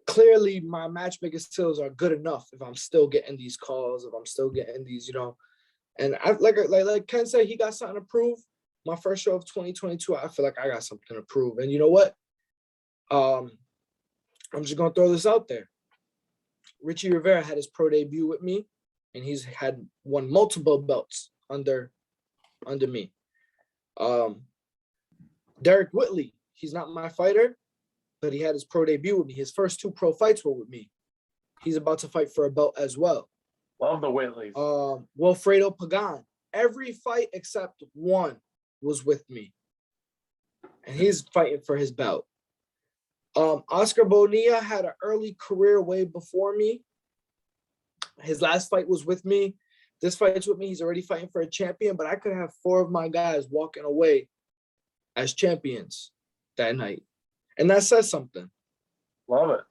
clearly my matchmaking skills are good enough if I'm still getting these calls, if I'm still getting these, and I like Ken said, he got something to prove. My first show of 2022, I feel like I got something to prove. And you know what? I'm just gonna throw this out there. Richie Rivera had his pro debut with me, and he's won multiple belts under me. Derek Whitley, he's not my fighter, but he had his pro debut with me. His first 2 pro fights were with me. He's about to fight for a belt as well. Love the Whitleys. Wilfredo Pagan, every fight except 1 was with me, and he's fighting for his belt. Oscar Bonilla had an early career way before me. His last fight was with me. This fight's with me. He's already fighting for a champion, but I could have 4 of my guys walking away as champions that night. And that says something. Love it.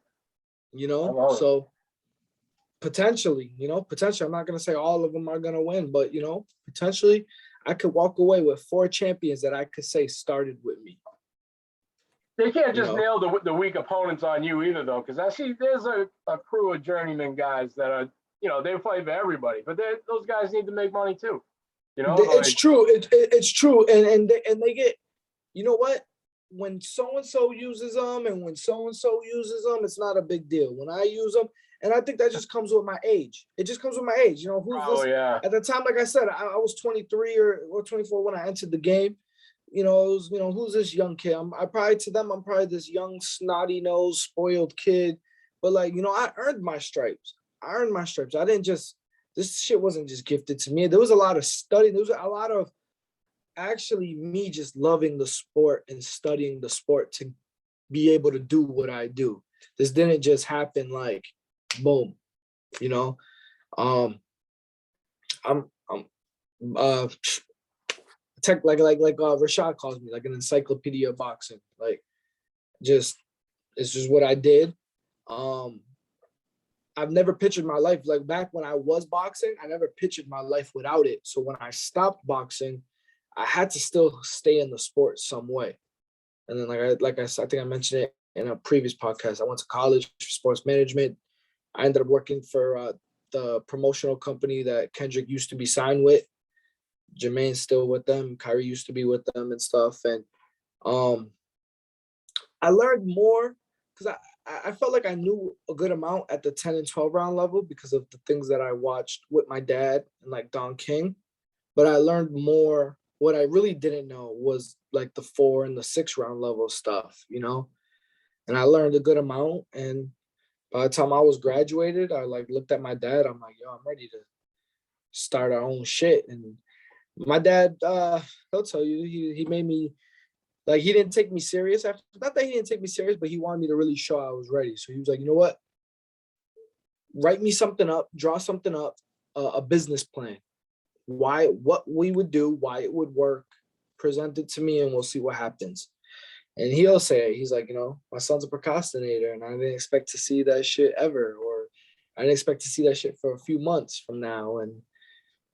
So potentially, I'm not going to say all of them are going to win, but, potentially I could walk away with 4 champions that I could say started with me. They can't just nail the weak opponents on you either, though, because I see there's a crew of journeyman guys that are they fight for everybody, but those guys need to make money too. It's true. It's true, and they get. You know what? When so and so uses them, and when so and so uses them, it's not a big deal. When I use them, and I think that just comes with my age. It just comes with my age. Who's this? Yeah. At the time, like I said, I was 23 or 24 when I entered the game. It was, who's this young kid? I'm probably this young, snotty nosed, spoiled kid. But I earned my stripes. I didn't just, this shit wasn't just gifted to me. There was a lot of study. There was a lot of actually me just loving the sport and studying the sport to be able to do what I do. This didn't just happen like, boom, I'm tech like Rashad calls me, like an encyclopedia of boxing. It's just what I did. I've never pictured my life like back when I was boxing. I never pictured my life without it. So when I stopped boxing, I had to still stay in the sport some way. And then like I said, I think I mentioned it in a previous podcast. I went to college for sports management. I ended up working for the promotional company that Kendrick used to be signed with. Jermaine's still with them. Kyrie used to be with them and stuff. And I learned more because I felt like I knew a good amount at the 10 and 12 round level because of the things that I watched with my dad and like Don King. But I learned more. What I really didn't know was like the 4 and the 6 round level stuff, and I learned a good amount. And by the time I was graduated, I looked at my dad. I'm like, yo, I'm ready to start our own shit. And my dad, he'll tell you, he made me, he didn't take me serious after, not that he didn't take me serious, but he wanted me to really show I was ready. So he was like, you know what? Write me something up, draw something up, a business plan. What we would do, why it would work, present it to me, and we'll see what happens. And he'll say, he's like, my son's a procrastinator, and I didn't expect to see that shit ever, or I didn't expect to see that shit for a few months from now. And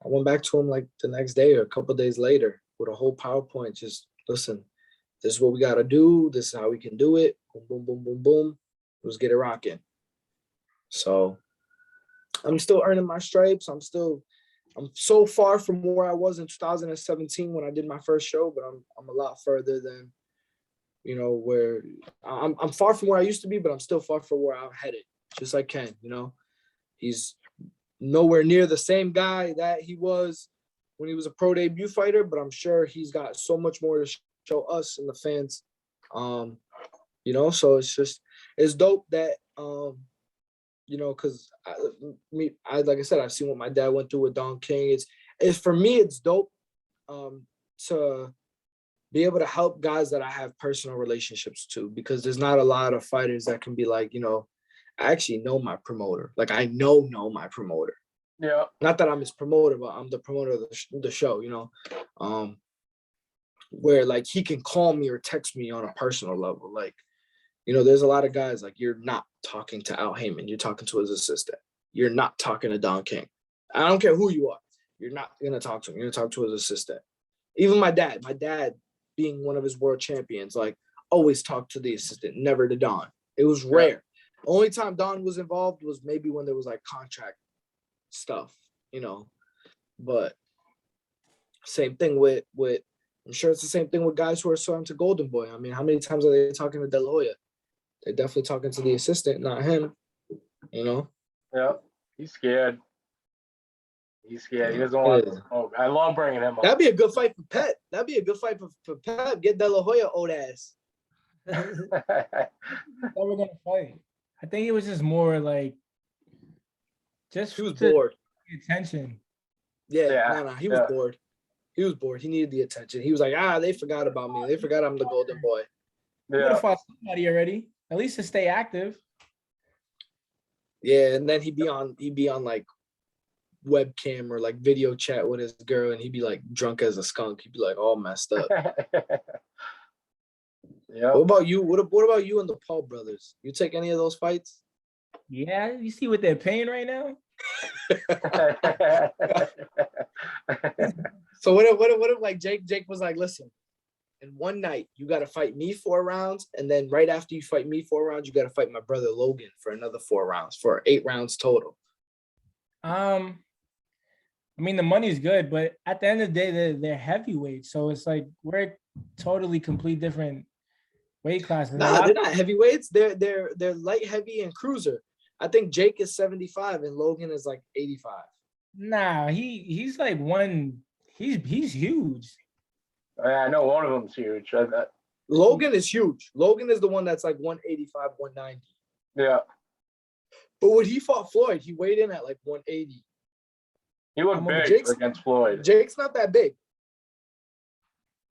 I went back to him like the next day or a couple of days later with a whole PowerPoint. Just listen, this is what we got to do. This is how we can do it. Boom, boom, boom, boom, boom. Let's get it rocking. So I'm still earning my stripes. I'm so far from where I was in 2017 when I did my first show, but I'm a lot further than, where I'm far from where I used to be, but I'm still far from where I'm headed. Just like Ken, he's nowhere near the same guy that he was when he was a pro debut fighter, but I'm sure he's got so much more to show us and the fans. So it's dope that, because like I said, I've seen what my dad went through with Don King. It's for me, it's dope to be able to help guys that I have personal relationships to, because there's not a lot of fighters that can be like, I actually know my promoter. Like I know my promoter. Yeah. Not that I'm his promoter, but I'm the promoter of the show, where like he can call me or text me on a personal level. Like, there's a lot of guys like you're not talking to Al Heyman. You're talking to his assistant. You're not talking to Don King. I don't care who you are. You're not going to talk to him. You're going to talk to his assistant. Even my dad being one of his world champions, like always talked to the assistant, never to Don. It was rare. Only time Don was involved was maybe when there was like contract stuff, but same thing with I'm sure it's the same thing with guys who are signed to Golden Boy. I mean, how many times are they talking to De La Hoya? They're definitely talking to the assistant, not him, Yeah, he's scared. He doesn't want to smoke. I love bringing him up. That'd be a good fight for Pep. That'd be a good fight for Pep. Get De La Hoya old ass. Never gonna fight. I think it was just more like he was bored. Attention. Yeah. He was bored. He was bored. He needed the attention. He was like, they forgot about me. They forgot I'm the Golden Boy. You would have fought somebody already. At least to stay active. Yeah, and then he'd be on like webcam or like video chat with his girl, and he'd be like drunk as a skunk. He'd be like all messed up. Yeah. What about you? What about you and the Paul brothers? You take any of those fights? Yeah, you see what they're paying right now? So what if like Jake was like, listen, in one night you got to fight me 4 rounds, and then right after you fight me 4 rounds, you got to fight my brother Logan for another 4 rounds, for 8 rounds total. I mean, the money's good, but at the end of the day, they're heavyweights. So it's like we're totally complete different weight classes. Nah, they're not heavyweights. They're light, heavy, and cruiser. I think Jake is 75 and Logan is like 85. Nah, he's like he's huge. I know one of them's huge. Logan is huge. Logan is the one that's like 185, 190. Yeah. But when he fought Floyd, he weighed in at like 180. He looked big against Floyd. Jake's not that big.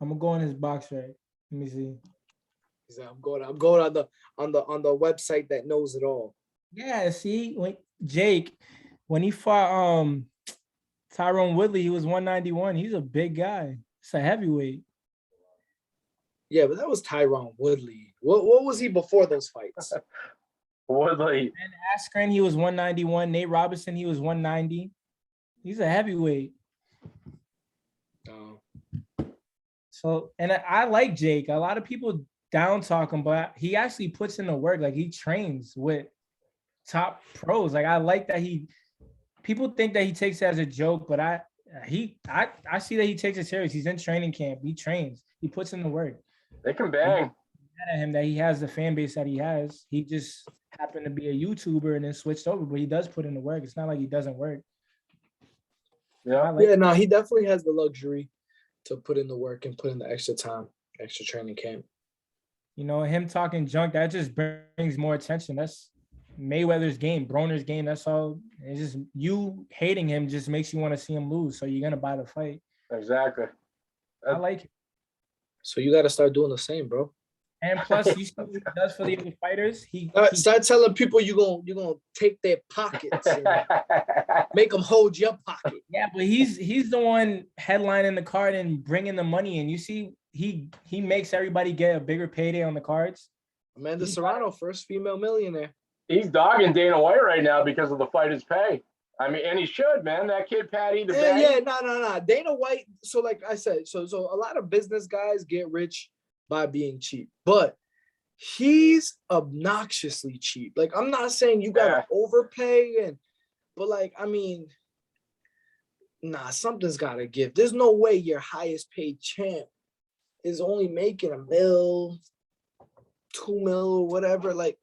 I'm gonna go in his box right. Let me see. He said, I'm going on the website that knows it all. Yeah, see, when Jake, when he fought Tyrone Whitley, he was 191. He's a big guy. It's a heavyweight. Yeah, but that was Tyrone Woodley. What was he before those fights? Woodley. And Askren, he was 191. Nate Robinson, he was 190. He's a heavyweight. Oh. So, and I like Jake. A lot of people down talk him, but he actually puts in the work. Like he trains with top pros. Like I like that people think that he takes it as a joke, but I see that he takes it serious. He's in training camp. He trains. He puts in the work. They can bang. Mad at him that he has the fan base that he has. He just happened to be a YouTuber and then switched over, but he does put in the work. It's not like he doesn't work. Yeah. No, he definitely has the luxury to put in the work and put in the extra time, extra training camp. You know, him talking junk, that just brings more attention. That's Mayweather's game, Broner's game. That's all. It's just you hating him just makes you want to see him lose. So you're gonna buy the fight. Exactly. I like it. So you got to start doing the same, bro. And plus, you see what he does for the other fighters. He start telling people you're gonna take their pockets and make them hold your pocket. Yeah, but he's the one headlining the card and bringing the money in. You see, he makes everybody get a bigger payday on the cards. Amanda Serrano, first female millionaire. He's dogging Dana White right now because of the fighter's pay. I mean, and he should, man. That kid Patty the Bang. Yeah, no. Dana White. So, like I said, so a lot of business guys get rich by being cheap, but he's obnoxiously cheap. Like, I'm not saying you gotta overpay, but like, I mean, nah, something's gotta give. There's no way your highest paid champ is only making $1 million, $2 million, whatever. Like,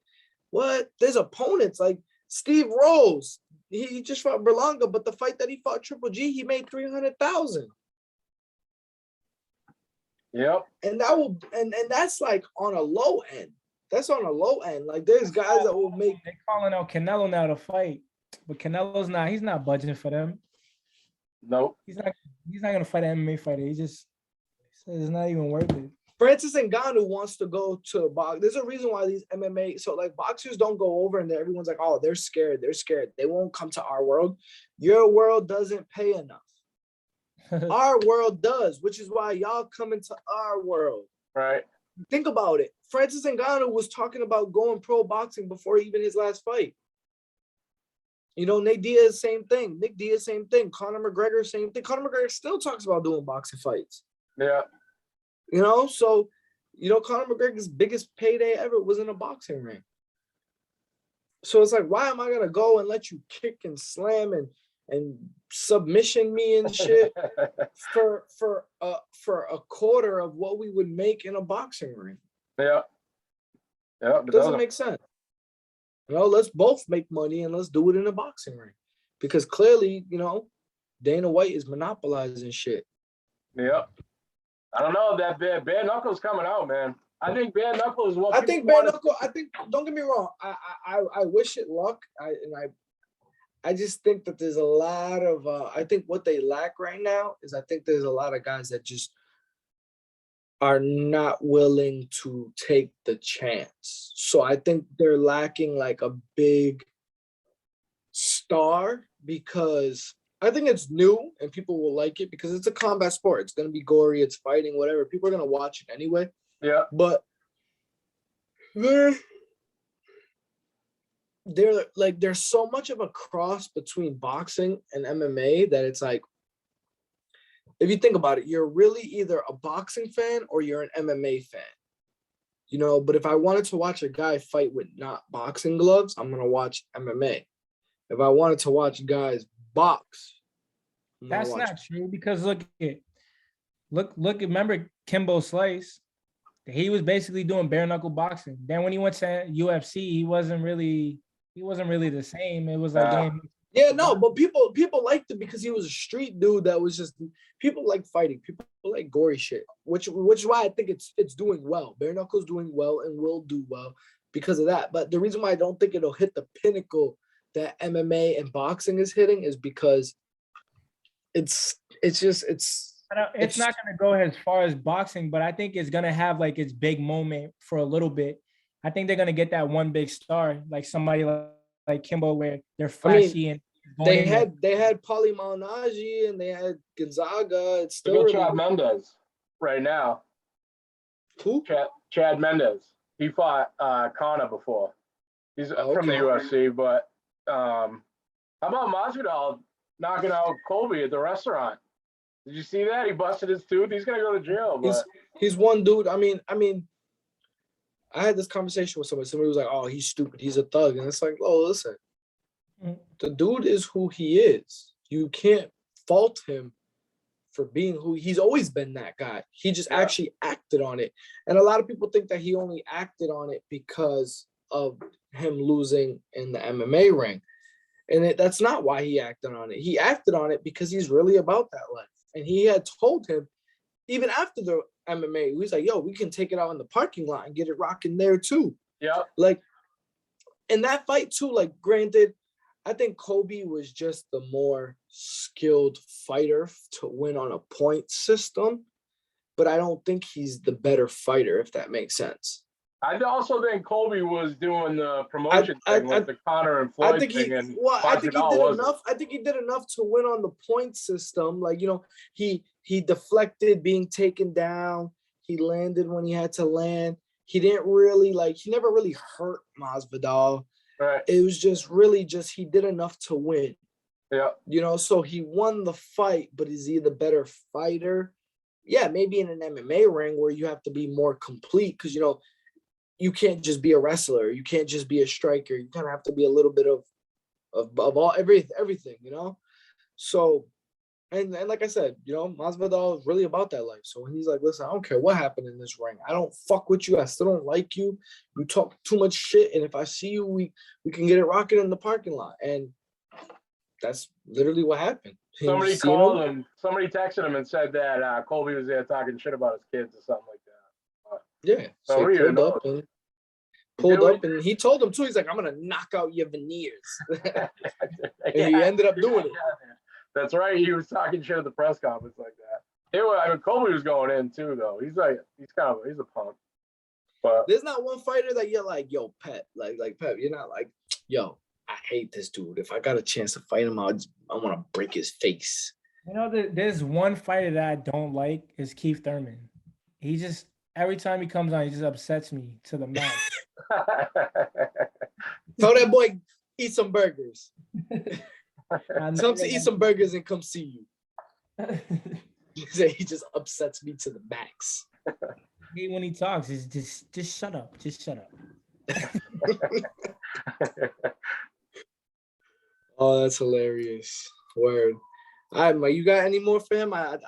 what? There's opponents like Steve Rose. He just fought Berlanga, but the fight that he fought Triple G, he made $300,000. Yep. And that's like on a low end. That's on a low end. Like there's guys that will make. They're calling out Canelo now to fight, but Canelo's not. He's not budgeting for them. Nope. He's not gonna fight an MMA fighter. He says it's not even worth it. Francis Ngannou wants to go to box. There's a reason why these MMA, so like boxers don't go over and everyone's like, oh, they're scared. They're scared. They won't come to our world. Your world doesn't pay enough. Our world does, which is why y'all come into our world. Right. Think about it. Francis Ngannou was talking about going pro boxing before even his last fight. You know, Nate Diaz, same thing. Nick Diaz, same thing. Conor McGregor, same thing. Conor McGregor still talks about doing boxing fights. Yeah. You know, so, you know, Conor McGregor's biggest payday ever was in a boxing ring. So it's like, why am I going to go and let you kick and slam and submission me and shit for a quarter of what we would make in a boxing ring? Yeah. Yeah. It doesn't make sense. You know, let's both make money and let's do it in a boxing ring. Because clearly, you know, Dana White is monopolizing shit. Yeah. I don't know, that bare knuckle's coming out, man. I think bare knuckle is what I think bare knuckle. I think, don't get me wrong. I wish it luck. I just think that there's a lot of. I think what they lack right now is I think there's a lot of guys that just are not willing to take the chance. So I think they're lacking like a big star because. I think it's new and people will like it because it's a combat sport. It's going to be gory. It's fighting, whatever. People are going to watch it anyway. Yeah. But there's so much of a cross between boxing and MMA that it's like, if you think about it, you're really either a boxing fan or you're an MMA fan. You know, but if I wanted to watch a guy fight with not boxing gloves, I'm going to watch MMA. If I wanted to watch guys box. That's not true because remember Kimbo Slice? He was basically doing bare knuckle boxing. Then when he went to UFC, he wasn't really the same. It was like but people liked it because he was a street dude that was just people like fighting. People like gory shit, which is why I think it's doing well. Bare knuckle's doing well and will do well because of that. But the reason why I don't think it'll hit the pinnacle that MMA and boxing is hitting is because it's not going to go as far as boxing, but I think it's going to have like its big moment for a little bit. I think they're going to get that one big star, like somebody like Kimbo, where they're flashy. And they had Paulie Malignaggi and they had Gonzaga. It's still Chad Mendes right now. Who? Chad Mendes. He fought Conor before. He's from the UFC, but how about Masvidal knocking out Colby at the restaurant? Did you see that? He busted his tooth. He's gonna go to jail. But he's one dude. I mean, I had this conversation with somebody. Somebody was like, "Oh, he's stupid. He's a thug," and it's like, "Oh, listen, the dude is who he is. You can't fault him for being who he's always been. That guy. He just actually acted on it, and a lot of people think that he only acted on it because of him losing in the MMA ring, and that's not why he acted on it. He acted on it because he's really about that life." And he had told him, even after the MMA, he was like, "Yo, we can take it out in the parking lot and get it rocking there too." Yeah. Like, in that fight too, like, granted, I think Kobe was just the more skilled fighter to win on a point system, but I don't think he's the better fighter, if that makes sense. I also think Colby was doing the promotion thing with the Conor and Floyd thing. I think he did enough. I think he did enough to win on the point system. Like, he deflected being taken down. He landed when he had to land. He didn't really he never really hurt Masvidal. Right. It was just he did enough to win. Yeah. So he won the fight, but is he the better fighter? Yeah, maybe in an MMA ring where you have to be more complete because you can't just be a wrestler. You can't just be a striker. You kind of have to be a little bit of all everything, So, and like I said, Masvidal is really about that life. So when he's like, "Listen, I don't care what happened in this ring. I don't fuck with you. I still don't like you. You talk too much shit. And if I see you, we can get it rocking in the parking lot." And that's literally what happened. Somebody called him. Somebody texted him and said that Colby was there talking shit about his kids or something like that. Yeah. So he pulled up and he told him too. He's like, "I'm gonna knock out your veneers." And he ended up doing it. That's right. He was talking shit at the press conference like that. Colby was going in too, though. He's a punk. But there's not one fighter that you're like, "Yo, Pep," like Pep. You're not like, "Yo, I hate this dude. If I got a chance to fight him, I want to break his face." There's one fighter that I don't like is Keith Thurman. He just every time he comes on, he just upsets me to the max. Tell that boy eat some burgers. Tell him to eat some burgers and come see you. He just upsets me to the max. When he talks, is just shut up. Just shut up. Oh, that's hilarious. Word. All right, Mike, you got any more for him? I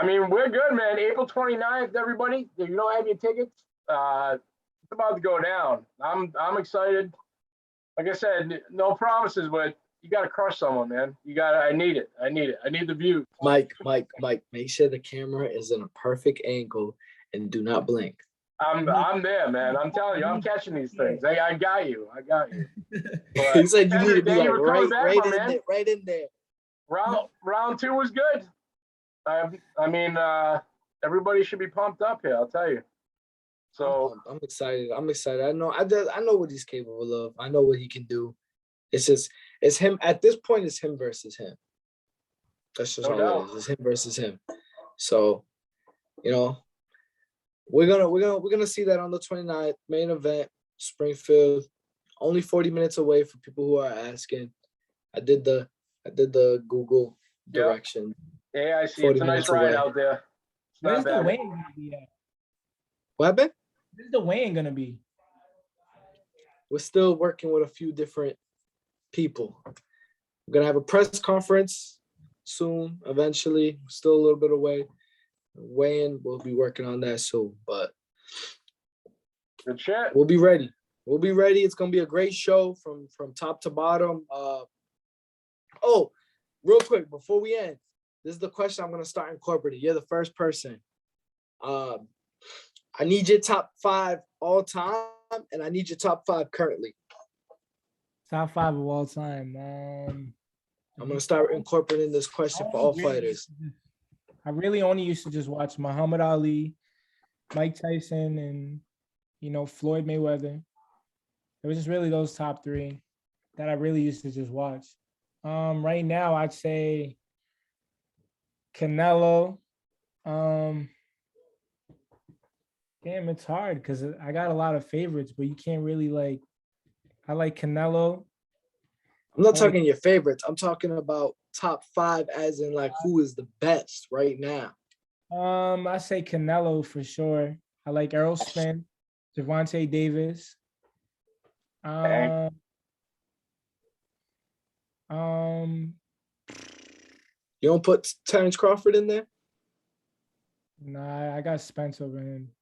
mean, we're good, man. April 29th, everybody. If you don't have your tickets, it's about to go down. I'm excited. Like I said, no promises, but you got to crush someone, man. I need it. I need the view. Mike, make sure the camera is in a perfect angle and do not blink. I'm there, man. I'm telling you, I'm catching these things. I got you. But he said you need to be like right in there. Round 2 was good. I mean, everybody should be pumped up here. I'll tell you. So I'm excited. I know what he's capable of. I know what he can do. It's him at this point. It's him versus him. That's just all it is. It's him versus him. So, we're gonna see that on the 29th, main event, Springfield. Only 40 minutes away for people who are asking. I did the Google direction. Yeah, I see. It's a nice ride out there. Where's the weighing gonna be at? What happened? Where's the weighing gonna be? We're still working with a few different people. We're gonna have a press conference soon, eventually. Still a little bit away. Weighing, we'll be working on that soon, but Good shit. we'll be ready. We'll be ready. It's gonna be a great show from top to bottom. Oh, real quick before we end, this is the question I'm gonna start incorporating. You're the first person. I need your top 5 all time, and I need your top 5 currently. Top 5 of all time. I'm gonna start incorporating this question for all fighters. I really only used to just watch Muhammad Ali, Mike Tyson, and Floyd Mayweather. It was just really those top 3 that I really used to just watch. Right now, I'd say Canelo. Damn, it's hard because I got a lot of favorites, but you can't really I like Canelo. I'm not talking your favorites. I'm talking about top 5 as in who is the best right now. I say Canelo for sure. I like Errol Spence, Gervonta Davis. Okay. You don't put Terrence Crawford in there? Nah, I got Spence over him.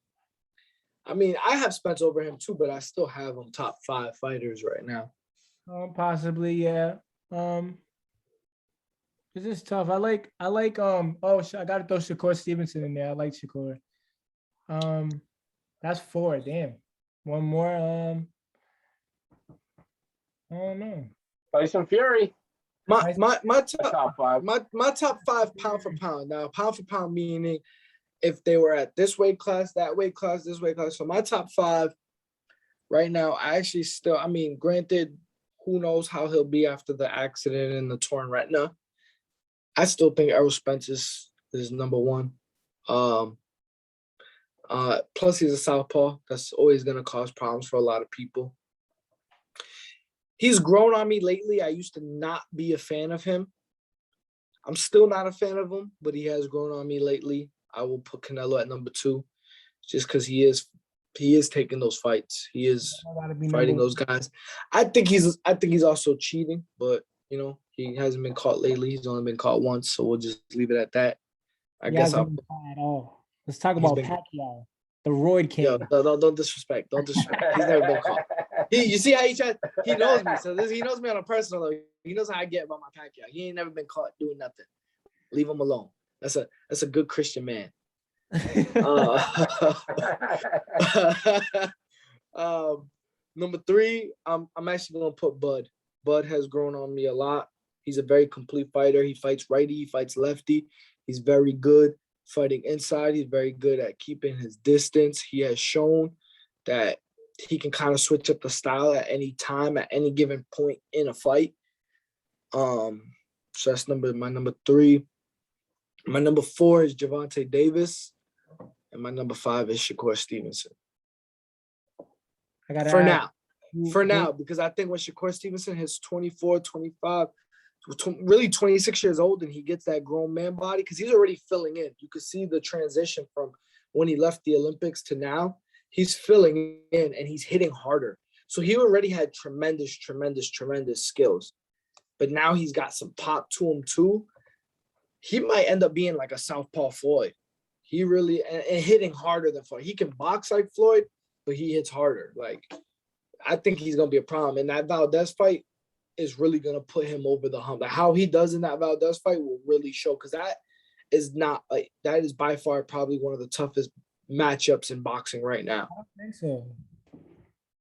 I mean, I have Spence over him too, but I still have him top 5 fighters right now. Possibly, yeah. This is tough. I like I gotta throw Shakur Stevenson in there. I like Shakur. That's 4. Damn. One more. I don't know. Tyson Fury. My Top 5. my top 5 pound for pound. Now, pound for pound meaning if they were at this weight class, that weight class, this weight class. So my top 5 right now, I actually still, I mean, granted, who knows how he'll be after the accident and the torn retina. I still think Errol Spence is number 1. Plus he's a southpaw. That's always gonna cause problems for a lot of people. He's grown on me lately. I used to not be a fan of him. I'm still not a fan of him, but he has grown on me lately. I will put Canelo at number 2, just because he is taking those fights. He is fighting those guys. I think he's also cheating, but he hasn't been caught lately. He's only been caught once, so we'll just leave it at that. I guess I'll. At all. Let's talk about Pacquiao, the Roid King. Yo, don't disrespect. Don't disrespect. He's never been caught. You see how he knows me. So he knows me on a personal level. He knows how I get about my Pacquiao. He ain't never been caught doing nothing. Leave him alone. That's a good Christian man. Number 3, I'm actually gonna put Bud. Bud has grown on me a lot. He's a very complete fighter. He fights righty, he fights lefty. He's very good fighting inside. He's very good at keeping his distance. He has shown that he can kind of switch up the style at any time, at any given point in a fight. So that's my number 3. My number 4 is Gervonta Davis, and my number 5 is Shakur Stevenson. For now, because I think when Shakur Stevenson is 24, 25, really 26 years old, and he gets that grown man body, because he's already filling in. You could see the transition from when he left the Olympics to now. He's filling in, and he's hitting harder. So he already had tremendous skills. But now he's got some pop to him too. He might end up being like a southpaw Floyd. He really, and hitting harder than Floyd. He can box like Floyd, but he hits harder. I think he's going to be a problem. And that Valdez fight is really going to put him over the hump. How he does in that Valdez fight will really show, because that is by far probably one of the toughest matchups in boxing right now. I don't think so.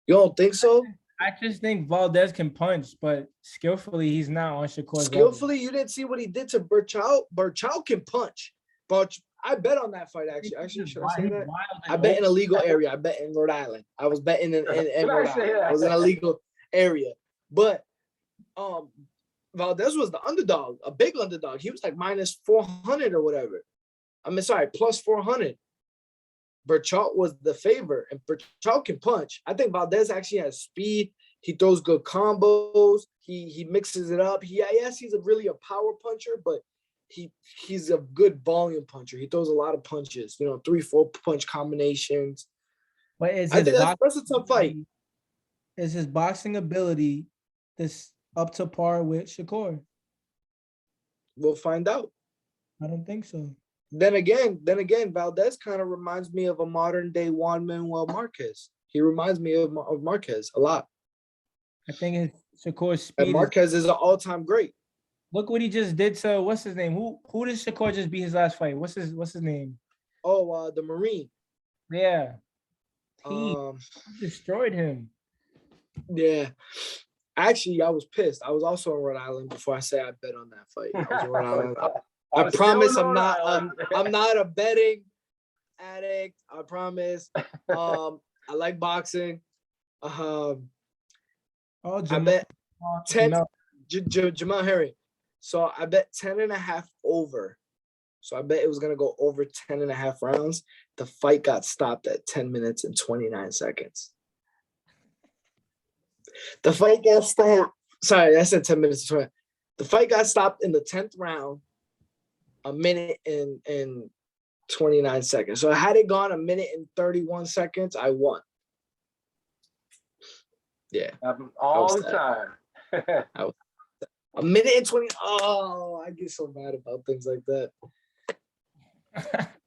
You don't think so? I just think Valdez can punch, but skillfully, he's not on Shakur's Skillfully, level. you didn't see what he did to Berchelt. Berchelt can punch. But I bet on that fight, actually. Should I say that? I bet in a legal area. I bet in Rhode Island. I was betting in Rhode Island. I was in a legal area. But Valdez was the underdog, a big underdog. He was like minus 400 or whatever. Plus 400. Berchelt was the favorite, and Berchelt can punch. I think Valdez actually has speed. He throws good combos. He mixes it up. Yes, he's really a power puncher, but he's a good volume puncher. He throws a lot of punches, 3-4 punch combinations. But I think that's a tough fight. Is his boxing ability this up to par with Shakur? We'll find out. I don't think so. Then again, Valdez kind of reminds me of a modern day Juan Manuel Marquez. He reminds me of Marquez a lot. I think his Shakur And speed. Marquez is an all-time great. Look what he just did to what's his name? Who did Shakur just beat his last fight? What's his name? Oh, the Marine. Yeah, he Um, destroyed him. yeah. Actually, I was pissed. I was also in Rhode Island before I say I bet on that fight. I was in Rhode Island. I promise I'm not a betting addict. I promise. I like boxing. Oh, I bet 10 Jamal Herring. So I bet 10.5 over. So I bet it was gonna go over 10.5 rounds. The fight got stopped at 10 minutes and 29 seconds. The fight got stopped. Sorry, I said 10 minutes and 20. The fight got stopped in the 10th round, a minute and 29 seconds. So had it gone a minute and 31 seconds, I won. Yeah. All the time. A minute and 20. Oh, I get so mad about things like that.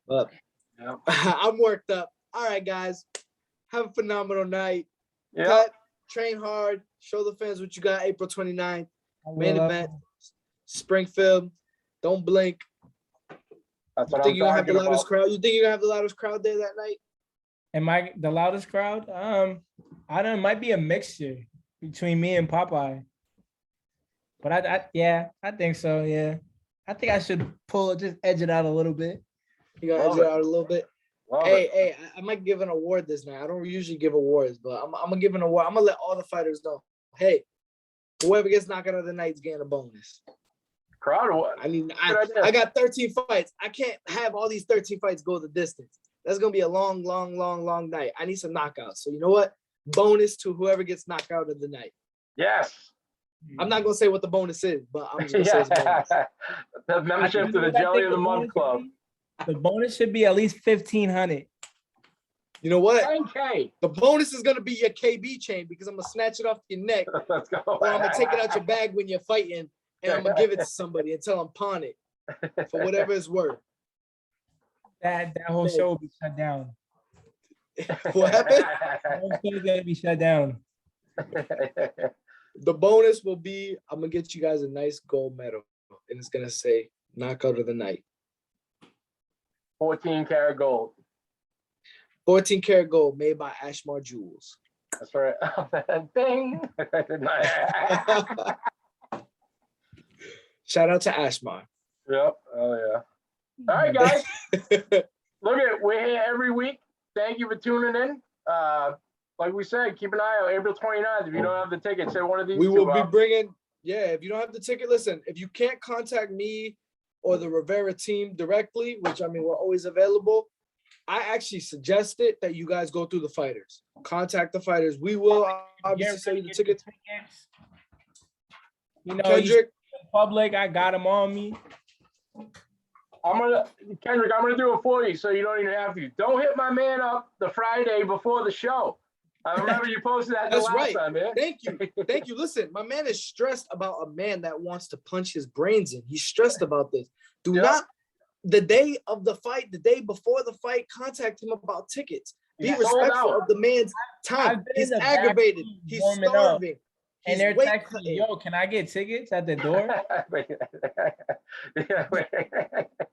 But Yep. I'm worked up. All right, guys. Have a phenomenal night. Yep. Cut, train hard. Show the fans what you got April 29th. Main event. Springfield. Don't blink. That's You what think I'm you're gonna have the talking loudest about. crowd? You think you're gonna have the loudest crowd there that night? Am I the loudest crowd? I don't. It might be a mixture between me and Popeye. But I think so. Yeah, I think I should just edge it out a little bit. You gonna edge it out a little bit? Love Hey, it. I might give an award this night. I don't usually give awards, but I'm gonna give an award. I'm gonna let all the fighters know. Hey, whoever gets knocked out of the night is getting a bonus. Crowd or what? I got 13 fights. I can't have all these 13 fights go the distance. That's gonna be a long night. I need some knockouts. So you know what? Bonus to whoever gets knocked out of the night. Yes. I'm not gonna say what the bonus is, but I'm just gonna say it's a bonus. The membership to the Jelly of the Month Club. The bonus should be at least 1,500. You know what? 10K. The bonus is gonna be your KB chain because I'm gonna snatch it off your neck, Let's go. or I'm gonna take it out your bag when you're fighting, and I'm gonna give it to somebody and tell them pawn it for whatever it's worth. That whole show will be shut down. What happened? The whole show is gonna be shut down. The bonus will be I'm gonna get you guys a nice gold medal, and it's gonna say knockout of the night. 14 karat gold. 14 karat gold made by Ashmar Jewels. That's right. Ding. Shout out to Ashmar. Yep. Oh yeah. All right, guys. Look at we're here every week. Thank you for tuning in. Like we said, keep an eye out. April 29th. If you don't have the ticket, say one of these. We will be bringing. Yeah, if you don't have the ticket, listen. If you can't contact me or the Rivera team directly, which I mean we're always available, I actually suggested that you guys go through the fighters. Contact the fighters. We will obviously sell you the tickets. You know, Kendrick. public, I got them on me. Kendrick, I'm gonna do it for you, so you don't even have to. Don't hit my man up the Friday before the show. I remember you posted that the That's last right. time, man. Thank you. Listen, my man is stressed about a man that wants to punch his brains in. He's stressed about this. Do not, the day of the fight, the day before the fight, contact him about tickets. Be respectful of the man's time. He's aggravated. He's starving. And they're texting me, yo, can I get tickets at the door?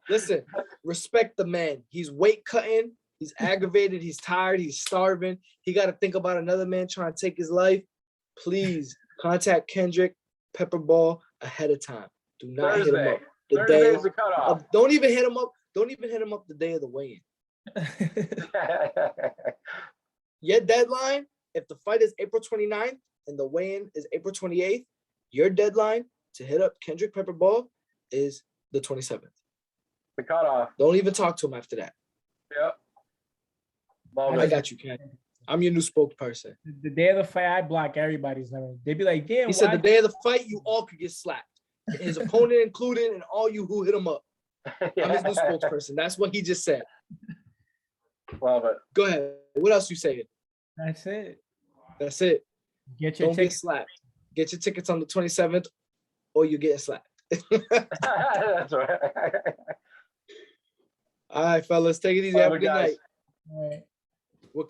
Listen, respect the man. He's weight cutting. He's aggravated. He's tired. He's starving. He got to think about another man trying to take his life. Please contact Kendrick Pepperball ahead of time. Do not hit him up the day. Don't even hit him up. Don't even hit him up the day of the weigh-in. Your deadline, if the fight is April 29th and the weigh-in is April 28th, your deadline to hit up Kendrick Pepperball is the 27th. The cutoff. Don't even talk to him after that. Yep. I got you, Ken. I'm your new spokesperson. The day of the fight, I block everybody's number. They'd be like, damn. He said the day of the fight, you all could get slapped. His opponent included and all you who hit him up. I'm his new spokesperson. That's what he just said. Love it. Go ahead. What else you saying? That's it. That's it. Get your Don't get slapped. Get your tickets on the 27th or you're getting slapped. That's right. All right, fellas, take it easy. Love Have a it, good guys. night. All right.